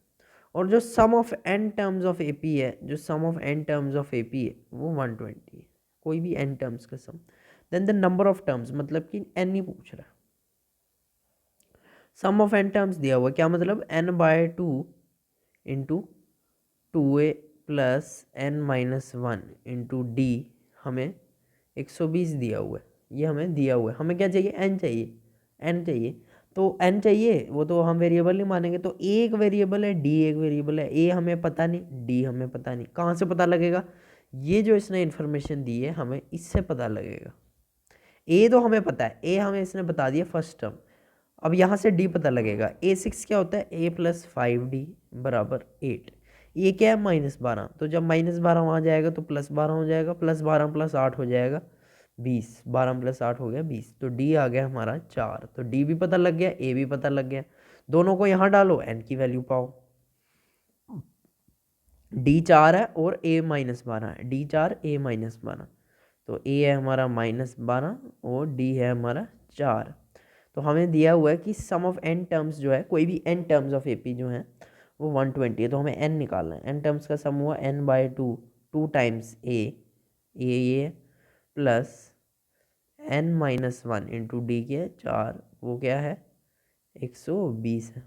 और जो sum of n terms of AP है, जो sum of n terms of AP है वो 120 है, कोई भी एन टर्म्स का sum. Then the number of terms, मतलब कि एन ही पूछ रहा है, सम ऑफ एन टर्म्स दिया हुआ, क्या मतलब n/2 into 2a plus n minus 1 into D, हमें 120 दिया हुआ है, ये हमें दिया हुआ है, हमें क्या चाहिए n चाहिए, n चाहिए, तो n चाहिए वो तो हम वेरिएबल नहीं मानेंगे, तो a एक वेरिएबल है, d एक वेरिएबल है, a हमें पता नहीं, d हमें पता नहीं, कहाँ से पता लगेगा, ये जो इसने इन्फॉर्मेशन दी है हमें इससे पता लगेगा। a तो हमें पता है, a हमें इसने बता दिया फर्स्ट टर्म, अब यहाँ से डी पता लगेगा, A6 क्या होता है a प्लस 5d बराबर 8, ये क्या है -12, तो जब -12 वहाँ जाएगा तो +12 हो जाएगा, +12 प्लस 8 हो जाएगा 20, 12 प्लस 8 हो गया 20, तो डी आ गया हमारा 4, तो डी भी पता लग गया, ए भी पता लग गया, दोनों को यहाँ डालो एन की वैल्यू पाओ, डी 4 है और ए -12 है, डी 4 ए -12, तो ए है हमारा -12 और डी है हमारा 4। तो हमें दिया हुआ है कि सम ऑफ एन टर्म्स जो है, कोई भी एन टर्म्स ऑफ एपी जो है वो 120 है, तो हमें एन निकालना है, एन टर्म्स का सम हुआ n/2, 2 टाइम्स ए प्लस n-1 इंटू डी के 4, वो क्या है 120 है,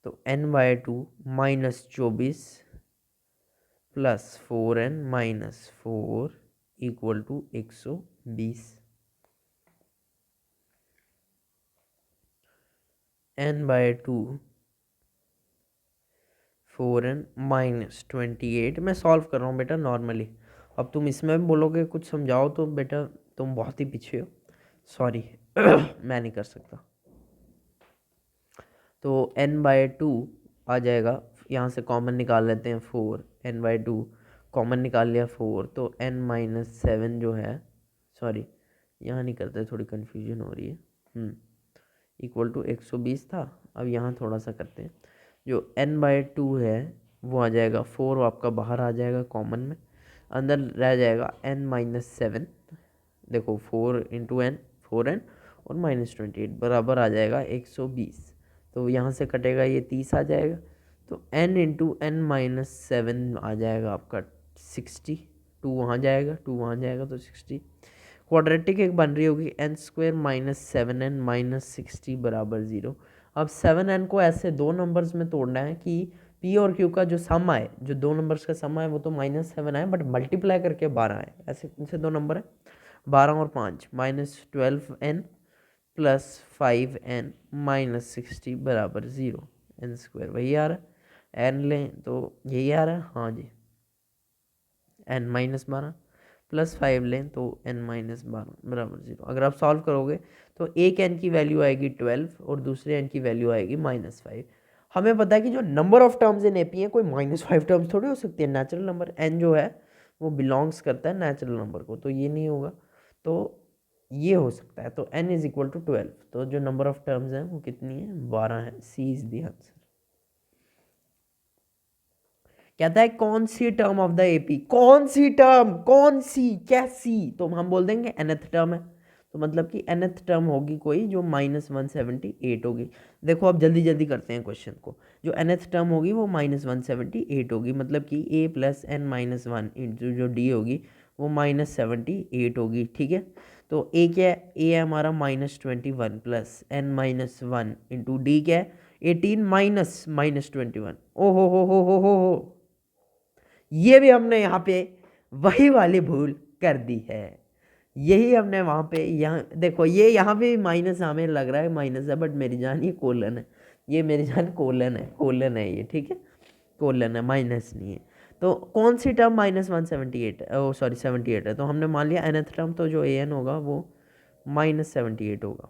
तो n/2 -24 plus 4n - 4 equal to 120। n/2 4n -28। मैं सॉल्व कर रहा हूँ बेटा नॉर्मली। अब तुम इसमें भी बोलोगे कुछ समझाओ तो बेटा तुम बहुत ही पीछे हो, सॉरी मैं नहीं कर सकता। तो n/2 आ जाएगा, यहाँ से कॉमन निकाल लेते हैं 4, n/2 कॉमन निकाल लिया 4, तो n-7 जो है, सॉरी यहाँ नहीं करते, थोड़ी कन्फ्यूजन हो रही है, इक्वल टू 120 था। अब यहाँ थोड़ा सा करते हैं, जो n/2 है वो आ जाएगा 4 आपका बाहर आ जाएगा कॉमन में, अंदर रह जाएगा n-7। देखो 4 इंटू n 4n और -28 बराबर आ जाएगा 120। तो यहाँ से कटेगा ये 30 आ जाएगा, तो n इंटू n-7 आ जाएगा आपका 60। 2 वहाँ जाएगा, 2 वहाँ जाएगा तो 60। क्वाड्रेटिक एक बन रही होगी n² - 7n - 60 बराबर 0। अब 7n को ऐसे दो नंबर्स में तोड़ना है कि p और q का जो सम आए, जो दो नंबर्स का सम आए वो तो -7 आए, बट मल्टीप्लाई करके 12 आए। ऐसे इनसे दो नंबर है 12 और 5, -12n प्लस 5n -60 बराबर 0। n² वही आ रहा है, n लें तो यही आ रहा है, हाँ जी, n -12 प्लस 5 लें तो n -12 बराबर 0। अगर आप सॉल्व करोगे तो एक n की वैल्यू आएगी 12 और दूसरे n की वैल्यू आएगी -5। हमें पता है कि जो number of terms in AP है कोई -5 टर्म्स थोड़ी हो सकती है, नेचुरल नंबर n जो है वो बिलोंग्स करता है नेचुरल नंबर को, तो ये नहीं होगा, तो ये हो सकता है। तो n इज इक्वल टू 12, तो जो नंबर ऑफ टर्म्स हैं वो कितनी है, 12 है। सी इज द आंसर। कहता है कौन सी टर्म ऑफ द एपी, कौन सी टर्म, कौन सी, कैसी, तो हम बोल देंगे nth टर्म है, तो मतलब कि nth टर्म होगी कोई जो -178 होगी। देखो अब जल्दी जल्दी करते हैं क्वेश्चन को। जो nth टर्म होगी वो -178 होगी, मतलब कि a प्लस n-1 इंटू जो d होगी वो -78 होगी, ठीक है। तो a क्या है, a है हमारा -21 प्लस n-1 इंटू d क्या है 18 माइनस -21। ओ हो, ये भी हमने यहाँ पे वही वाली भूल कर दी है। यही हमने वहाँ पे, यहाँ देखो ये यहाँ पे माइनस हमें लग रहा है माइनस है, बट मेरी जान ये कोलन है, ये मेरी जान कोलन है ये, ठीक है, कोलन है, माइनस नहीं है। तो कौन सी टर्म -178, ओ सॉरी 78 है, तो हमने मान लिया nth टर्म, तो जो an होगा वो -78 होगा।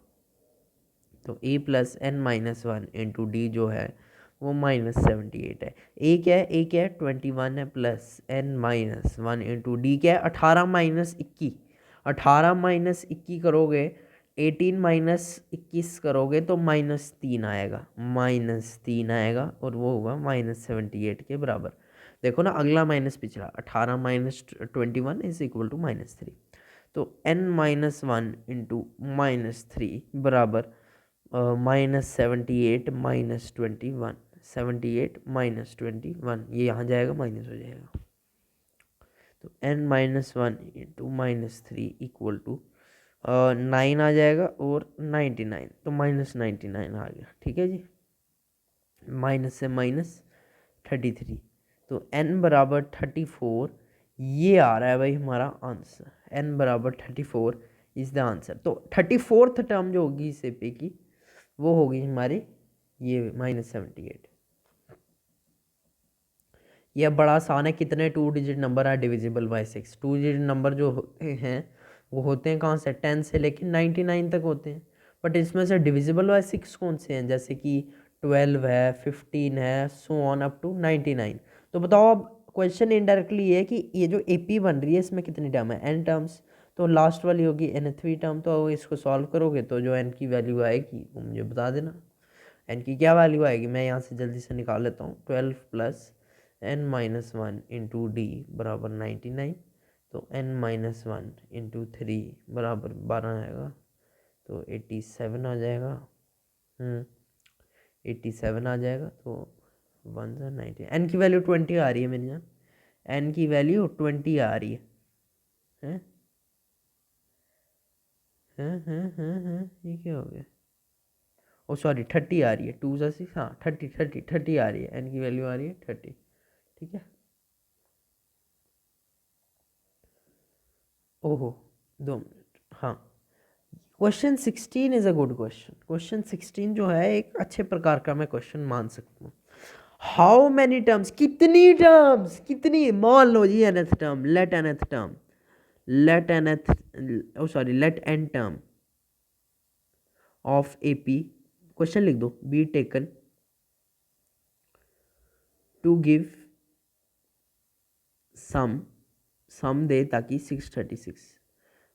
तो a plus n-1 into D जो है वो -78 है। a क्या है, a क्या है 21 है, प्लस n-1 इंटू डी क्या है 18 माइनस 21। 18 माइनस 21 करोगे, 18 माइनस 21 करोगे तो -3 आएगा, -3 आएगा और वो होगा -78 के बराबर। देखो ना, अगला माइनस पिछला, 18 माइनस 21 इज इक्वल टू -3। तो n-1 इंटू -3 बराबर -78 -21, 78 -21, ये यहाँ जाएगा माइनस हो जाएगा। तो n-1 इंटू -3 इक्वल टू 9 आ जाएगा और 99, तो -99 आ गया, ठीक है जी। माइनस से -33, तो n बराबर 34, ये आ रहा है भाई हमारा आंसर। n बराबर 34 इज द आंसर। तो 34th टर्म जो होगी इस एपी की वो होगी हमारी ये -78। यह बड़ा आसान है, कितने 2 digit number are divisible by 6। 2 digit number जो होते हैं वो होते हैं कहाँ से, 10 से लेकर 99 तक होते हैं, बट इसमें से डिविजिबल बाय 6 कौन से हैं, जैसे कि 12 है, 15 है, सो ऑन अप टू 99। तो बताओ, अब क्वेश्चन इनडायरेक्टली ये है कि ये जो एपी बन रही है इसमें कितनी टर्म है, n टर्म्स, तो लास्ट वाली होगी n3 टर्म। तो इसको सॉल्व करोगे तो जो n की वैल्यू आएगी वो मुझे बता देना। n की क्या वैल्यू आएगी, मैं यहाँ से जल्दी से निकाल लेता हूँ, 12 प्लस n-1 इंटू डी बराबर 99, तो n-1 इंटू 3 बराबर 12 आएगा, तो 87 आ जाएगा, 87 आ जाएगा। तो 1 से 90, n की वैल्यू 20 आ रही है मेरी जान, n की वैल्यू 20 आ रही है, हैं हैं, ये क्या हो गया, ओ सॉरी 30 आ रही है, 2 ज़ा 6, हाँ 30 आ रही है, n की वैल्यू आ रही है 30, ठीक है। ओहो 2 मिनट, हाँ। Question 16 is a good question. Question 16 जो है एक अच्छे प्रकार का मैं क्वेश्चन मान सकता हूँ। हाउ मैनी टर्म्स, कितनी टर्म्स, कितनी, मान लो जी nth term, let nth term, let nth, oh sorry let n term of AP, question लिख दो, be taken to give sum दे ताकि 636।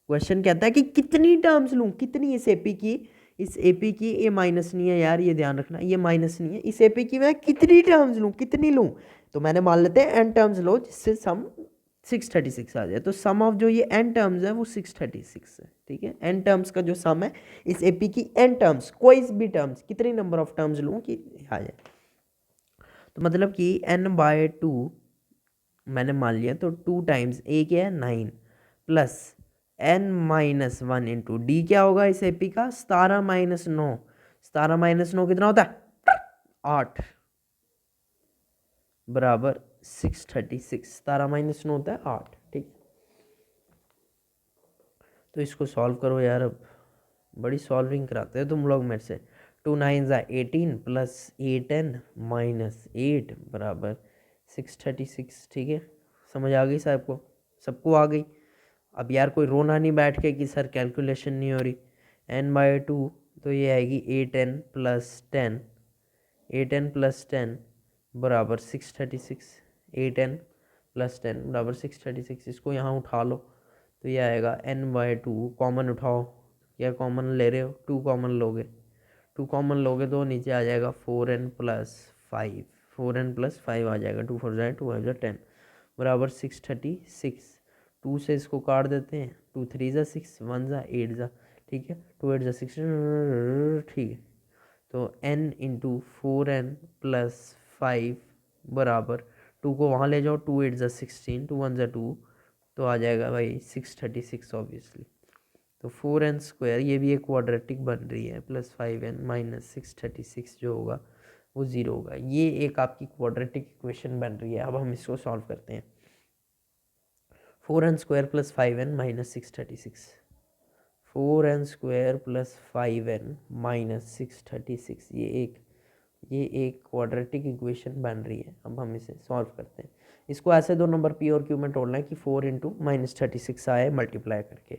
क्वेश्चन कहता है कि कितनी टर्म्स लूँ, कितनी इस एपी की, इस एपी की, ये माइनस नहीं है यार, ये ध्यान रखना, ये माइनस नहीं है, इस एपी की मैं कितनी टर्म्स लूँ, कितनी लूँ। तो मैंने मान लेते हैं n टर्म्स लो जिससे सम 636 आ जाए। तो सम ऑफ जो ये n टर्म्स है वो 636 है, ठीक है। n टर्म्स का जो सम है इस एपी की n टर्म्स, कोई भी टर्म्स, कितनी नंबर ऑफ टर्म्स लूँ कि आ जाए। तो मतलब कि n/2 मैंने मान लिया, तो 2 टाइम्स a क्या है 9 प्लस n-1 इंटू डी क्या होगा इस एपी का 17-9, 17-9 कितना होता है 8 बराबर 636, 17-9 होता है 8, ठीक। तो इसको सॉल्व करो यार, अब बड़ी सॉल्विंग कराते हैं तुम लोग मेरे से। 2 9 18 प्लस 8n माइनस 8 बराबर 636, ठीक है। समझ आ गई साहब को, सबको आ गई। अब यार कोई रोना नहीं बैठ के कि सर कैलकुलेशन नहीं हो रही। n/2 तो ये आएगी 8n प्लस 10, 8n प्लस 10 बराबर 636, 8n प्लस 10 बराबर 636। इसको यहाँ उठा लो तो ये आएगा n/2, कॉमन उठाओ, क्या कॉमन ले रहे हो, 2 कॉमन लोगे, 2 कॉमन लोगे तो नीचे आ जाएगा 4n प्लस 5, 4n प्लस 5 आ जाएगा, 2 4 जाए 2 5 10 बराबर 636। 2 से इसको काट देते हैं, 2 3 ज़ा 6, 1 ज़ा 8 ज़ा, ठीक है, 2 8 ज़ा 6, ठीक है। तो n इंटू 4n प्लस 5 बराबर 2 को वहाँ ले जाओ, 2 8 ज़ा 16, 2 1 ज़ा 2, तो आ जाएगा भाई 636 ऑब्वियसली। तो 4n स्क्वायर, ये भी एक क्वाड्रेटिक बन रही है, प्लस 5n माइनस 636 जो होगा वो 0 होगा। ये एक आपकी क्वाड्रेटिक इक्वेशन बन रही है। अब हम इसको सॉल्व करते हैं। 4n square plus 5n minus 636, 4n square plus 5n minus 636, ये एक क्वाड्रेटिक इक्वेशन बन रही है। अब हम इसे सॉल्व करते हैं। इसको ऐसे 2 नंबर p और q में तोड़ना है कि 4 इंटू माइनस 36 आए मल्टीप्लाई करके।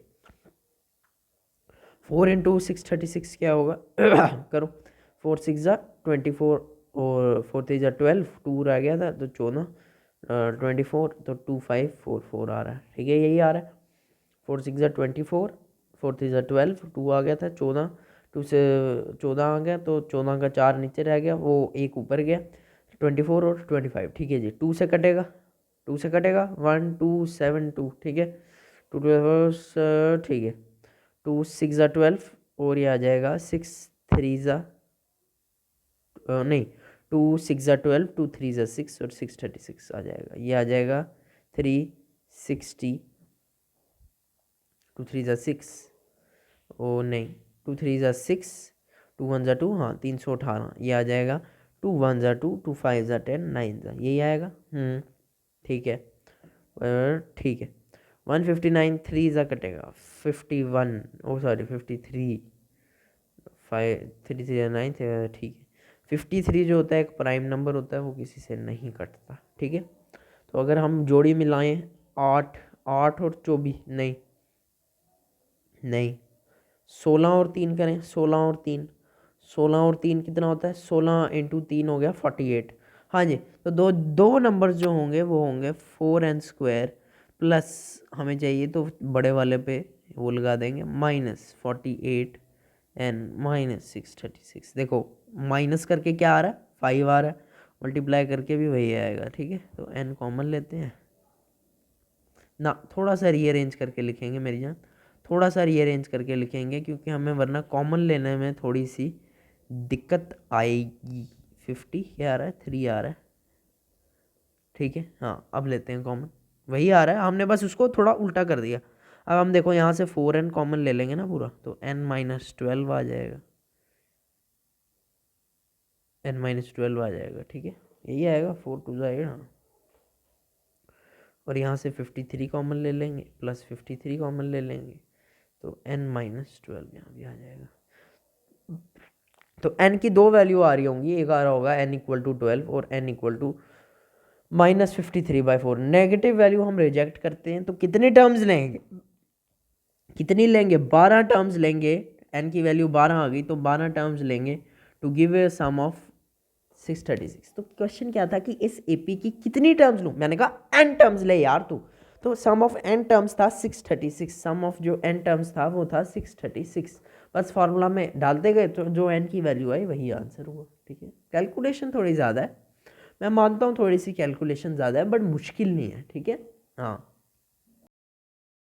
4 इंटू 636 क्या होगा करो, 4 6 ज़ा 24 और 4 3 ज़ा 12, 2 रह गया था तो 14, 24 तो 2 5 4 4 आ रहा है, ठीक है, यही आ रहा है। 4 6 ज़ा 24, 4 3 ज़ा 12, 2 आ गया था 14, 2 से 14 आ गया तो 14 का 4 नीचे रह गया, वो एक ऊपर गया, 24 और 25, ठीक है जी। 2 से कटेगा, 2 से कटेगा 1 2 7 2, ठीक है, 2 ठीक है। 2 6 ज़ा 12 और ये आ जाएगा 6 3 ज़ा नहीं, 2 6 ज़ा 12, 2 3 ज़ा 6 और 636 आ जाएगा, ये आ जाएगा 360, 2 3 ज़ा 6 ओ नहीं, 2 3 ज़ा 6, 2 1 ज़ा 2, हाँ 318, ये आ जाएगा 2 1 ज़ा 2, 2 5 ज़ा 10, 9 ज़ा, यही आएगा। ठीक है, ठीक है। 159 3 ज़ा कटेगा 51, ओ सॉरी 53, 5 3 3 9, ठीक है। 53 जो होता है एक प्राइम नंबर होता है, वो किसी से नहीं कटता, ठीक है। तो अगर हम जोड़ी मिलाएं 8 8 और 24, नहीं नहीं, 16 और 3 करें, 16 और 3, 16 और 3 कितना होता है, 16 इंटू 3 हो गया 48। हाँ जी, तो दो दो नंबर्स जो होंगे वो होंगे 4n स्क्वायर प्लस, हमें चाहिए तो बड़े वाले पे वो लगा देंगे माइनस 48n माइनस 636। देखो माइनस करके क्या आ रहा है 5 आ रहा है, मल्टीप्लाई करके भी वही आएगा, ठीक है। तो n कॉमन लेते हैं ना, थोड़ा सा रीअरेंज करके लिखेंगे मेरी जान, थोड़ा सा रीअरेंज करके लिखेंगे क्योंकि हमें वरना कॉमन लेने में थोड़ी सी दिक्कत आएगी। 50 क्या आ रहा है 3 आ रहा है, ठीक है। हाँ अब लेते हैं कॉमन, वही आ रहा है, हमने बस उसको थोड़ा उल्टा कर दिया। अब हम देखो यहाँ से 4n कॉमन ले लेंगे ना पूरा, तो n माइनस 12 आ जाएगा, n-12 आ जाएगा, ठीक है, यही आएगा, 4 2 8, हाँ। और यहाँ से 53 कॉमन ले लेंगे, प्लस 53 कॉमन ले लेंगे, तो n-12 यहाँ भी आ जाएगा। तो n की दो वैल्यू आ रही होंगी, एक आ रहा होगा n=12 और n=-53/4। नेगेटिव वैल्यू हम रिजेक्ट करते हैं, तो कितने टर्म्स लेंगे, कितनी लेंगे, 12 टर्म्स लेंगे। n की वैल्यू 12 आ गई तो 12 टर्म्स लेंगे to give a sum of 636। तो क्वेश्चन क्या था कि इस एपी की कितनी टर्म्स लूँ, मैंने कहा n टर्म्स ले यार तू, तो सम ऑफ n टर्म्स था 636, सम ऑफ जो n टर्म्स था वो था 636। बस फार्मूला में डालते गए तो जो n की वैल्यू आई वही आंसर हुआ, ठीक है। कैलकुलेशन थोड़ी ज़्यादा है, मैं मानता हूँ थोड़ी सी कैलकुलेशन ज़्यादा है, बट मुश्किल नहीं है, ठीक है, हाँ।